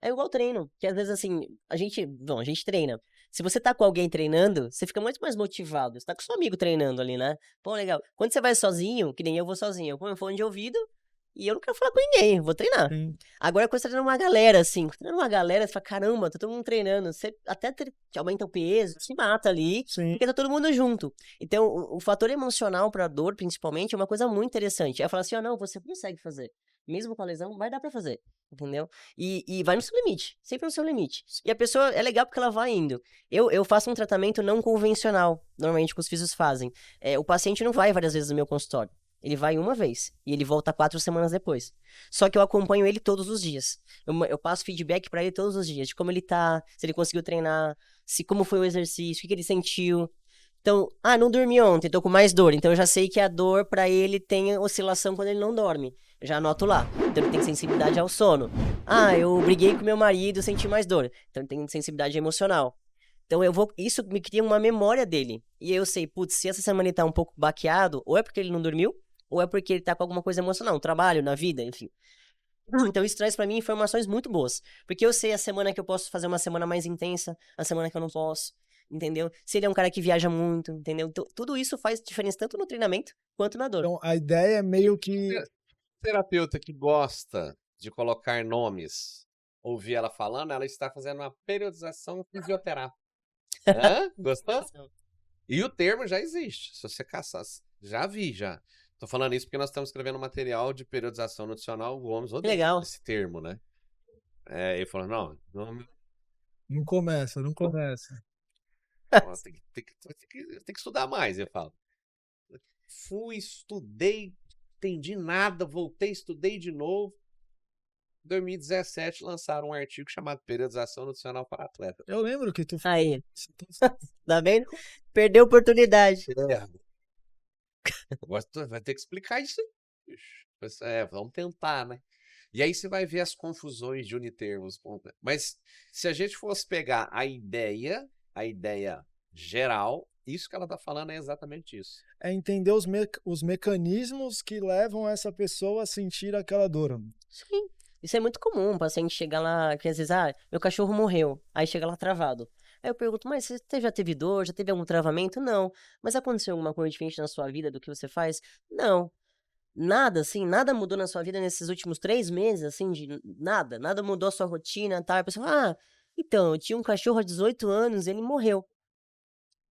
É igual treino, que às vezes assim, a gente treina. Se você tá com alguém treinando, você fica muito mais motivado. Você tá com seu amigo treinando ali, né? Pô, legal. Quando você vai sozinho, que nem eu vou sozinho, eu ponho um fone de ouvido e eu não quero falar com ninguém, eu vou treinar. Agora, quando você tá treinando uma galera, assim, você fala, caramba, tá todo mundo treinando. Você até aumenta o peso, se mata ali, porque tá todo mundo junto. Então, o fator emocional pra dor, principalmente, é uma coisa muito interessante. É falar assim, não, você consegue fazer. Mesmo com a lesão, vai dar pra fazer. Entendeu? E vai no seu limite, sempre no seu limite. E a pessoa, é legal porque ela vai indo. Eu faço um tratamento não convencional, normalmente que os fisios fazem. O paciente não vai várias vezes no meu consultório. Ele vai uma vez e ele volta 4 semanas depois. Só que eu acompanho ele todos os dias. Eu passo feedback pra ele todos os dias, de como ele tá, se ele conseguiu treinar, como foi o exercício, o que ele sentiu. Então, não dormi ontem, tô com mais dor. Então eu já sei que a dor pra ele tem oscilação quando ele não dorme. Eu já anoto lá. Então ele tem sensibilidade ao sono. Eu briguei com meu marido, senti mais dor. Então ele tem sensibilidade emocional. Então isso me cria uma memória dele. E eu sei, putz, se essa semana ele tá um pouco baqueado, ou é porque ele não dormiu, ou é porque ele tá com alguma coisa emocional, no trabalho, na vida, enfim. Então isso traz pra mim informações muito boas. Porque eu sei a semana que eu posso fazer uma semana mais intensa, a semana que eu não posso, entendeu? Se ele é um cara que viaja muito, entendeu? Então, tudo isso faz diferença tanto no treinamento quanto na dor. Então, a ideia é meio que... Terapeuta que gosta de colocar nomes, ouvir ela falando, ela está fazendo uma periodização fisioterápica. Hã? Gostou? E o termo já existe. Se você caçar, já vi, já. Tô falando isso porque nós estamos escrevendo material de periodização nutricional. O Gomes odeia Legal. esse termo, né? Ele falou, não, Não começa. tem que estudar mais, eu falo. Fui, estudei, entendi nada, voltei, estudei de novo. Em 2017 lançaram um artigo chamado Periodização Nutricional para Atleta. Eu lembro que tu... Aí, tá vendo? Perdeu a oportunidade. Vai ter que explicar isso aí, bicho. Vamos tentar, né? E aí você vai ver as confusões de unitermos. Mas se a gente fosse pegar a ideia geral, isso que ela tá falando é exatamente isso. É entender os mecanismos que levam essa pessoa a sentir aquela dor. Sim. Isso é muito comum, o paciente chegar lá, que às vezes, meu cachorro morreu, aí chega lá travado. Aí eu pergunto, mas você já teve dor, já teve algum travamento? Não. Mas aconteceu alguma coisa diferente na sua vida do que você faz? Não. Nada, assim, nada mudou na sua vida nesses últimos 3 meses, assim, de nada. Nada mudou a sua rotina, tá? A pessoa fala, então, eu tinha um cachorro há 18 anos, ele morreu.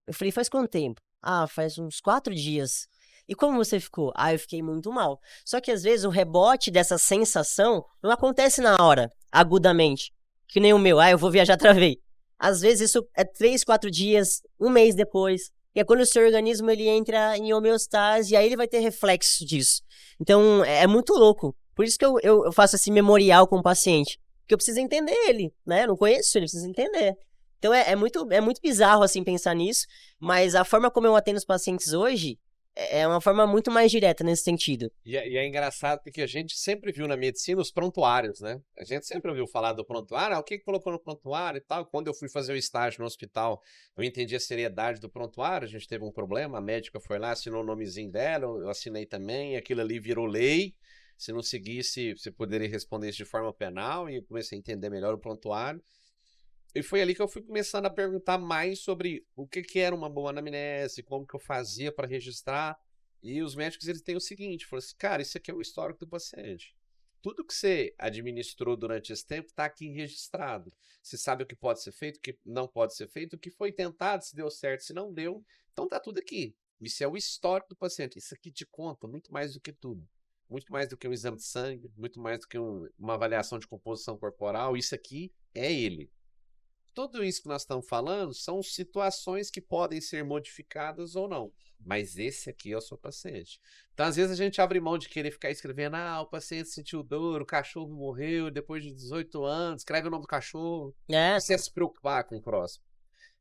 Eu falei, faz quanto tempo? Faz uns 4 dias. E como você ficou? Eu fiquei muito mal. Só que às vezes o rebote dessa sensação não acontece na hora, agudamente. Que nem o meu, eu vou viajar, travei. Às vezes isso é 3, 4 dias, um mês depois. E é quando o seu organismo ele entra em homeostase, e aí ele vai ter reflexo disso. Então é muito louco. Por isso que eu faço esse memorial com o paciente. Porque eu preciso entender ele, né? Eu não conheço ele, preciso entender. Então é muito bizarro assim pensar nisso. Mas a forma como eu atendo os pacientes hoje é uma forma muito mais direta nesse sentido. E é engraçado porque a gente sempre viu na medicina os prontuários, né? A gente sempre ouviu falar do prontuário, o que colocou no prontuário e tal. Quando eu fui fazer o estágio no hospital, eu entendi a seriedade do prontuário, a gente teve um problema, a médica foi lá, assinou o nomezinho dela, eu assinei também, aquilo ali virou lei. Se não seguisse, você poderia responder isso de forma penal, e eu comecei a entender melhor o prontuário. E foi ali que eu fui começando a perguntar mais sobre o que era uma boa anamnese, como que eu fazia para registrar. E os médicos eles têm o seguinte, falaram assim, cara, isso aqui é o histórico do paciente. Tudo que você administrou durante esse tempo está aqui registrado. Você sabe o que pode ser feito, o que não pode ser feito, o que foi tentado, se deu certo, se não deu. Então tá tudo aqui. Isso é o histórico do paciente. Isso aqui te conta muito mais do que tudo. Muito mais do que um exame de sangue, muito mais do que uma avaliação de composição corporal. Isso aqui é ele. Tudo isso que nós estamos falando são situações que podem ser modificadas ou não. Mas esse aqui é o seu paciente. Então, às vezes, a gente abre mão de querer ficar escrevendo, o paciente sentiu dor, o cachorro morreu depois de 18 anos, escreve o nome do cachorro. Você se preocupar com o próximo.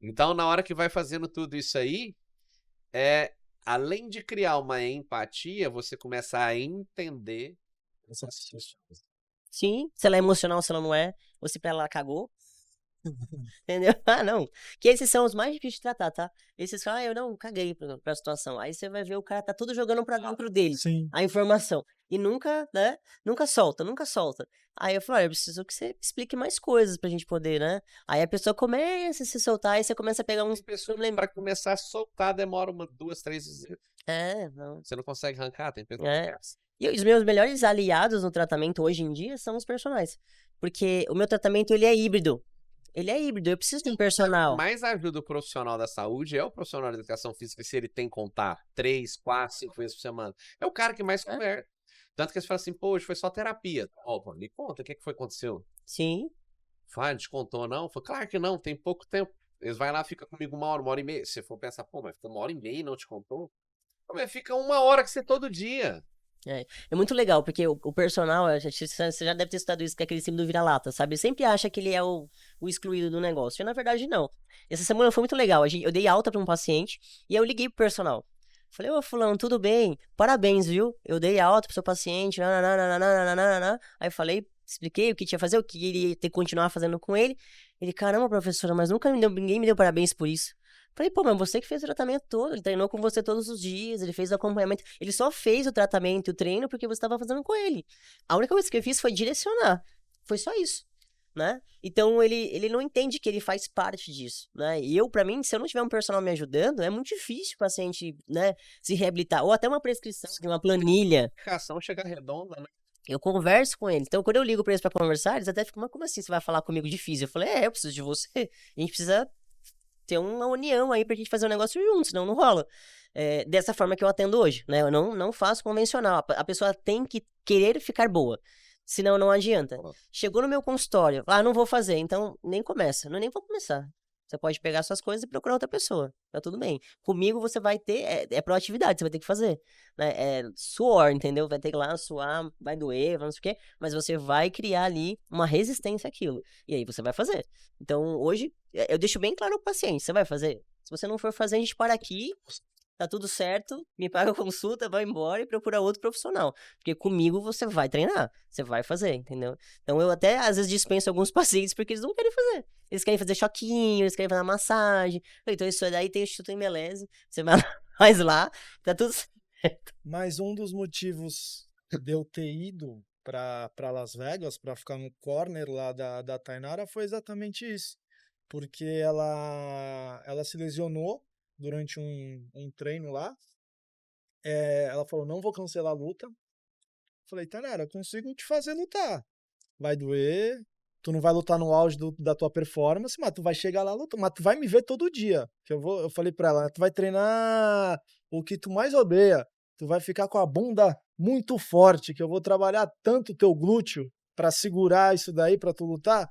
Então, na hora que vai fazendo tudo isso aí, além de criar uma empatia, você começa a entender essas situações. Sim, se ela é emocional, se ela não é, ou se pra ela cagou. Entendeu? Não. Que esses são os mais difíceis de tratar, tá? Esses falam, eu não caguei pra situação. Aí você vai ver o cara tá tudo jogando pra dentro dele. Sim. A informação. E nunca, né? Nunca solta. Aí eu falo, eu preciso que você explique mais coisas pra gente poder, né? Aí a pessoa começa a se soltar, aí você começa a pegar uns problemas. Pra começar a soltar demora 2, 3 vezes. Não. Você não consegue arrancar, tem pessoas. E os meus melhores aliados no tratamento hoje em dia são os personagens. Porque o meu tratamento, ele é híbrido. Eu preciso de um personal. Mais ajuda o profissional da saúde é o profissional da educação física, se ele tem que contar 3, 4, 5 vezes por semana. É o cara que mais conversa. Tanto que eles falam assim, hoje foi só terapia. Me conta, o que foi que aconteceu? Sim. Não te contou não? Falei, claro que não, tem pouco tempo. Eles vão lá, ficam comigo 1 hora, 1 hora e meia. Se você for pensar, mas fica 1 hora e meia e não te contou? Mas fica 1 hora que você todo dia. É muito legal, porque o personal, você já deve ter estudado isso, que é aquele símbolo do vira-lata, sabe? Sempre acha que ele é o excluído do negócio. E na verdade, não. Essa semana foi muito legal. Eu dei alta pra um paciente e eu liguei pro personal. Falei, fulano, tudo bem? Parabéns, viu? Eu dei alta pro seu paciente. Aí falei Expliquei o que tinha que fazer, o que ele ia ter que continuar fazendo com ele. Ele, caramba, professora, mas ninguém me deu parabéns por isso. Falei, pô, mas você que fez o tratamento todo, ele treinou com você todos os dias, ele fez o acompanhamento, ele só fez o tratamento e o treino porque você estava fazendo com ele. A única coisa que eu fiz foi direcionar, foi só isso, né? Então ele não entende que ele faz parte disso, né? E eu, pra mim, se eu não tiver um personal me ajudando, é muito difícil o paciente, né, se reabilitar, ou até uma prescrição, uma planilha. A ação chega redonda, né? Eu converso com ele. Então, quando eu ligo pra eles pra conversar, eles até ficam, mas como assim você vai falar comigo de físico? Eu falei, eu preciso de você. A gente precisa ter uma união aí pra gente fazer um negócio junto, senão não rola. Dessa forma que eu atendo hoje, né? Eu não faço convencional. A pessoa tem que querer ficar boa. Senão não adianta. Chegou no meu consultório, não vou fazer, então nem começa. Nem vou começar. Você pode pegar suas coisas e procurar outra pessoa. Tá tudo bem. Comigo você vai ter, é proatividade, você vai ter que fazer. Né? É suor, entendeu? Vai ter que ir lá suar, vai doer, não sei o quê. Mas você vai criar ali uma resistência àquilo. E aí você vai fazer. Então hoje, eu deixo bem claro ao paciente, você vai fazer? Se você não for fazer, a gente para aqui, tá tudo certo, me paga a consulta, vai embora e procura outro profissional. Porque comigo você vai treinar, você vai fazer, entendeu? Então eu até às vezes dispenso alguns pacientes porque eles não querem fazer. Eles querem fazer choquinho, eles querem fazer massagem. Então isso daí tem o Instituto Embeleze, você vai mais lá, tá tudo certo. Mas um dos motivos de eu ter ido para Las Vegas, para ficar no corner lá da Tainara, foi exatamente isso. Porque ela se lesionou durante um treino lá. Ela falou, não vou cancelar a luta. Falei, Tainara, eu consigo te fazer lutar. Vai doer, tu não vai lutar no auge da tua performance, mas tu vai chegar lá lutando, mas tu vai me ver todo dia. Eu falei pra ela, tu vai treinar o que tu mais odeia. Tu vai ficar com a bunda muito forte, que eu vou trabalhar tanto o teu glúteo pra segurar isso daí, pra tu lutar.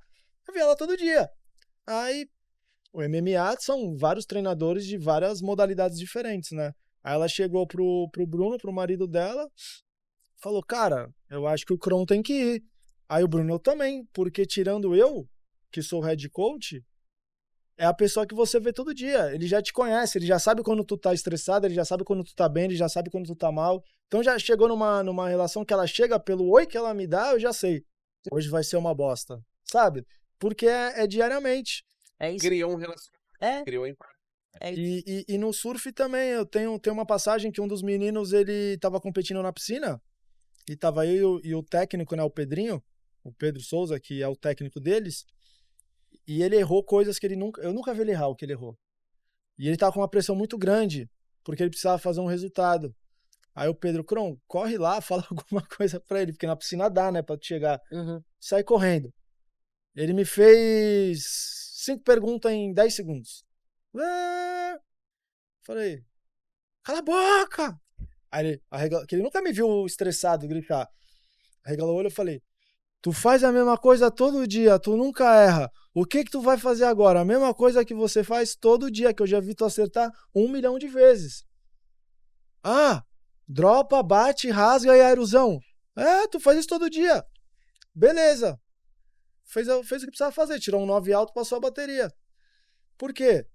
Eu vi ela todo dia. Aí, o MMA são vários treinadores de várias modalidades diferentes, né? Aí ela chegou pro Bruno, pro marido dela, falou, cara, eu acho que o Kron tem que ir. Aí o Bruno, eu também, porque tirando eu, que sou o head coach, é a pessoa que você vê todo dia. Ele já te conhece, ele já sabe quando tu tá estressado, ele já sabe quando tu tá bem, ele já sabe quando tu tá mal. Então já chegou numa relação que ela chega pelo oi que ela me dá, eu já sei. Hoje vai ser uma bosta, sabe? Porque é diariamente. É isso. Criou um relacionamento, criou empate. E no surf também, eu tenho uma passagem que um dos meninos, ele tava competindo na piscina, e tava eu e o técnico, né, o Pedrinho, o Pedro Souza, que é o técnico deles, e ele errou coisas que eu nunca vi ele errar o que ele errou. E ele tava com uma pressão muito grande, porque ele precisava fazer um resultado. Aí o Pedro, Kron, corre lá, fala alguma coisa pra ele, porque na piscina dá, né, pra tu chegar. Sai correndo. Ele me fez 5 perguntas em 10 segundos. Falei, cala a boca! Aí ele arregalou, que ele nunca me viu estressado, gritar. Arregalou o olho, eu falei, tu faz a mesma coisa todo dia, tu nunca erra. O que tu vai fazer agora? A mesma coisa que você faz todo dia, que eu já vi tu acertar 1 milhão de vezes. Dropa, bate, rasga e aerosão. Tu faz isso todo dia. Beleza. Fez o que precisava fazer, tirou um 9 alto, passou a bateria. Por quê?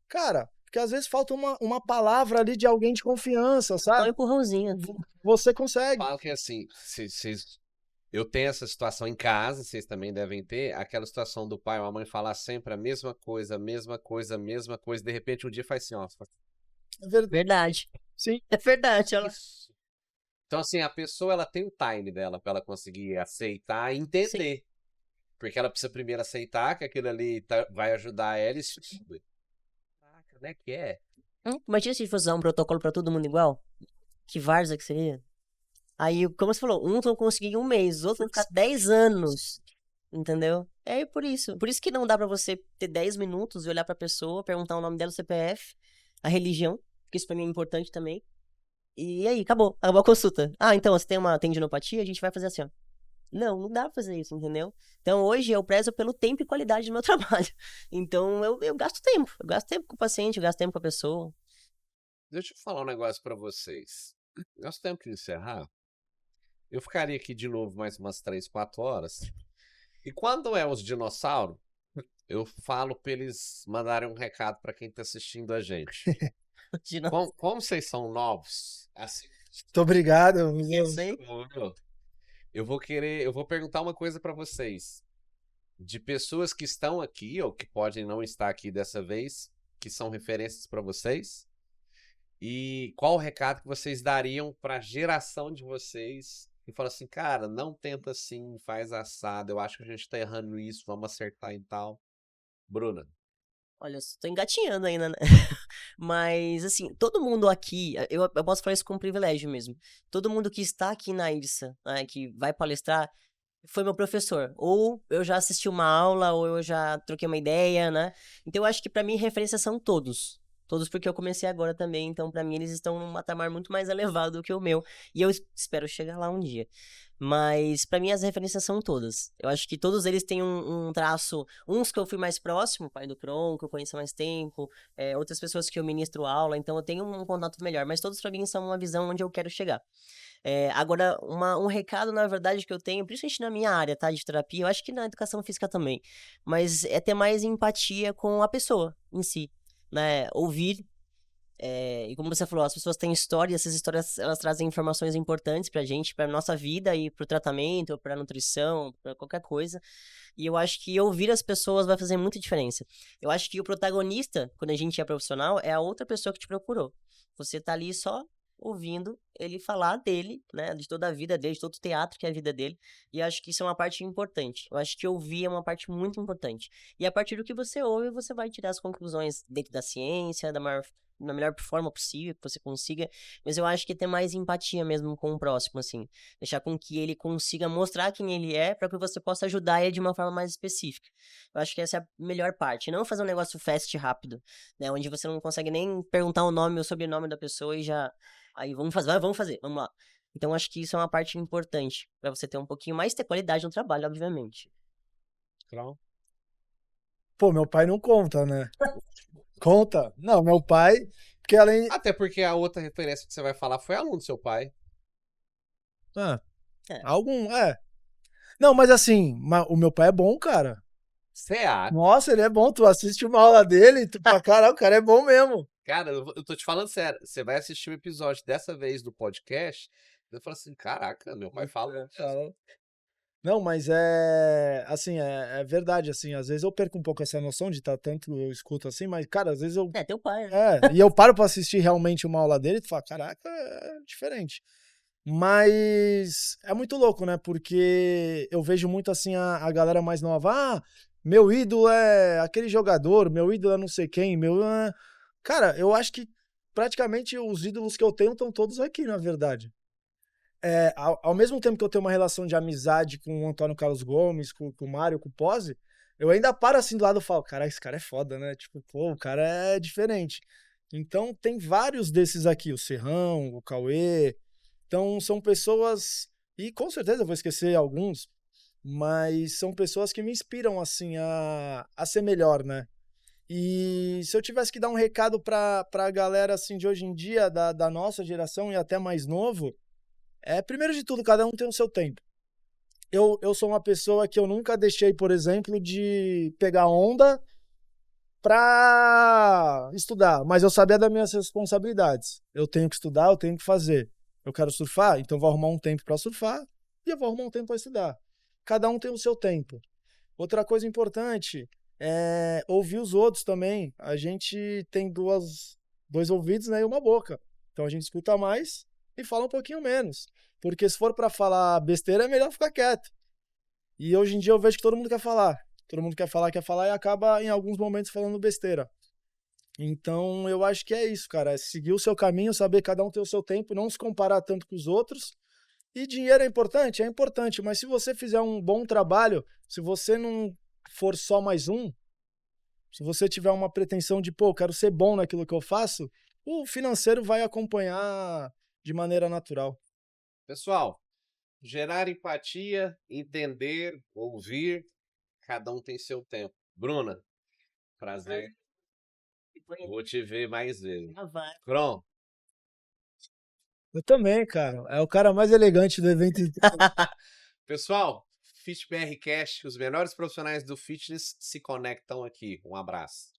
Cara, porque às vezes falta uma palavra ali de alguém de confiança, sabe? Só um empurrãozinho. Você consegue. Falo que assim, eu tenho essa situação em casa, vocês também devem ter, aquela situação do pai ou a mãe falar sempre a mesma coisa, de repente um dia faz assim, ó. Verdade. Sim. É verdade. Isso. Então assim, a pessoa ela tem o time dela pra ela conseguir aceitar e entender. Sim. Porque ela precisa primeiro aceitar que aquilo ali vai ajudar ela e se... Caraca, né, que é? Imagina se fosse usar um protocolo pra todo mundo igual. Que várzea que seria. Aí, como você falou, uns vão conseguir em 1 mês, os outros vão ficar 10 anos. Entendeu? É por isso. Por isso que não dá pra você ter 10 minutos e olhar pra pessoa, perguntar o nome dela, o CPF, a religião, porque isso pra mim é importante também. E aí, acabou a consulta. Então, você tem uma tendinopatia, a gente vai fazer assim, ó. Não dá pra fazer isso, entendeu? Então, hoje eu prezo pelo tempo e qualidade do meu trabalho. Então, eu gasto tempo. Eu gasto tempo com o paciente, eu gasto tempo com a pessoa. Deixa eu falar um negócio pra vocês. Nosso tempo de encerrar. Eu ficaria aqui de novo mais umas 3, 4 horas. E quando é os dinossauros, eu falo pra eles mandarem um recado pra quem tá assistindo a gente. Como vocês são novos, assim... Muito obrigado. Eu sei. eu vou perguntar uma coisa pra vocês. De pessoas que estão aqui, ou que podem não estar aqui dessa vez, que são referências pra vocês. E qual o recado que vocês dariam pra geração de vocês? E fala assim, cara, não tenta assim, faz assado. Eu acho que a gente tá errando nisso, vamos acertar e tal. Bruna. Olha, eu tô engatinhando ainda, né? Mas, assim, todo mundo aqui, eu posso falar isso com privilégio mesmo. Todo mundo que está aqui na IRSA, né, que vai palestrar, foi meu professor. Ou eu já assisti uma aula, ou eu já troquei uma ideia, né? Então, eu acho que pra mim, referência são todos. Todos porque eu comecei agora também, então pra mim eles estão num patamar muito mais elevado do que o meu. E eu espero chegar lá um dia. Mas pra mim as referências são todas. Eu acho que todos eles têm um traço. Uns que eu fui mais próximo, pai do Kron, que eu conheço há mais tempo. Outras pessoas que eu ministro aula, então eu tenho um contato melhor. Mas todos pra mim são uma visão onde eu quero chegar. Agora, um recado, na verdade, que eu tenho, principalmente na minha área, tá, de terapia, eu acho que na educação física também, mas é ter mais empatia com a pessoa em si, né? Ouvir, e como você falou, as pessoas têm história, e essas histórias, elas trazem informações importantes pra gente, pra nossa vida e pro tratamento, pra nutrição, pra qualquer coisa. E eu acho que ouvir as pessoas vai fazer muita diferença. Eu acho que o protagonista, quando a gente é profissional, é a outra pessoa que te procurou. Você tá ali só ouvindo ele falar dele, né, de toda a vida dele, de todo o teatro que é a vida dele, e eu acho que isso é uma parte importante. Eu acho que ouvir é uma parte muito importante. E a partir do que você ouve, você vai tirar as conclusões dentro da ciência, da melhor forma possível que você consiga, mas eu acho que ter mais empatia mesmo com o próximo, assim, deixar com que ele consiga mostrar quem ele é, para que você possa ajudar ele de uma forma mais específica. Eu acho que essa é a melhor parte, não fazer um negócio fast e rápido, né, onde você não consegue nem perguntar o nome ou sobrenome da pessoa e já aí vamos fazer, vamos lá. Então acho que isso é uma parte importante pra você ter um pouquinho mais ter qualidade no trabalho, obviamente. Kron. Pô, meu pai não conta, né? Conta? Não, meu pai, porque além. Até porque a outra referência que você vai falar foi aluno do seu pai. Ah, É. algum. Não, mas assim, o meu pai é bom, cara. Você acha? Nossa, ele é bom. Tu assiste uma aula dele, tu fala, caralho, o cara é bom mesmo. Cara, eu tô te falando sério. Você vai assistir um episódio dessa vez do podcast, você fala assim, caraca, meu pai fala. Não, mas é. Assim, é verdade, assim. Às vezes eu perco um pouco essa noção de estar tanto eu escuto assim, mas, cara, às vezes eu. É, teu pai, né? E eu paro pra assistir realmente uma aula dele e tu fala, caraca, é diferente. Mas é muito louco, né? Porque eu vejo muito assim a galera mais nova. Ah, meu ídolo é aquele jogador, meu ídolo é não sei quem, Cara, eu acho que praticamente os ídolos que eu tenho estão todos aqui, na verdade. Ao mesmo tempo que eu tenho uma relação de amizade com o Antônio Carlos Gomes, com o Mário, com o Pose, eu ainda paro assim do lado e falo, cara, esse cara é foda, né? Tipo, pô, o cara é diferente. Então tem vários desses aqui, o Serrão, o Cauê. Então são pessoas, e com certeza eu vou esquecer alguns, mas são pessoas que me inspiram assim a ser melhor, né? E se eu tivesse que dar um recado pra galera assim de hoje em dia, da nossa geração e até mais novo, primeiro de tudo, cada um tem o seu tempo. Eu sou uma pessoa que eu nunca deixei, por exemplo, de pegar onda pra estudar, mas eu sabia das minhas responsabilidades. Eu tenho que estudar, eu tenho que fazer. Eu quero surfar, então vou arrumar um tempo pra surfar e eu vou arrumar um tempo pra estudar. Cada um tem o seu tempo. Outra coisa importante é ouvir os outros também. A gente tem dois ouvidos, né, e uma boca. Então a gente escuta mais e fala um pouquinho menos. Porque se for pra falar besteira, é melhor ficar quieto. E hoje em dia eu vejo que todo mundo quer falar. Todo mundo quer falar e acaba em alguns momentos falando besteira. Então eu acho que é isso, cara. É seguir o seu caminho, saber que cada um tem o seu tempo, não se comparar tanto com os outros. E dinheiro é importante? É importante, mas se você fizer um bom trabalho, se você não for só mais um, se você tiver uma pretensão de, pô, quero ser bom naquilo que eu faço, o financeiro vai acompanhar de maneira natural. Pessoal, gerar empatia, entender, ouvir, cada um tem seu tempo. Bruna, prazer. Vou te ver mais vezes. Kron. Eu também, cara. É o cara mais elegante do evento. Pessoal, FitBRcast, os melhores profissionais do fitness se conectam aqui. Um abraço.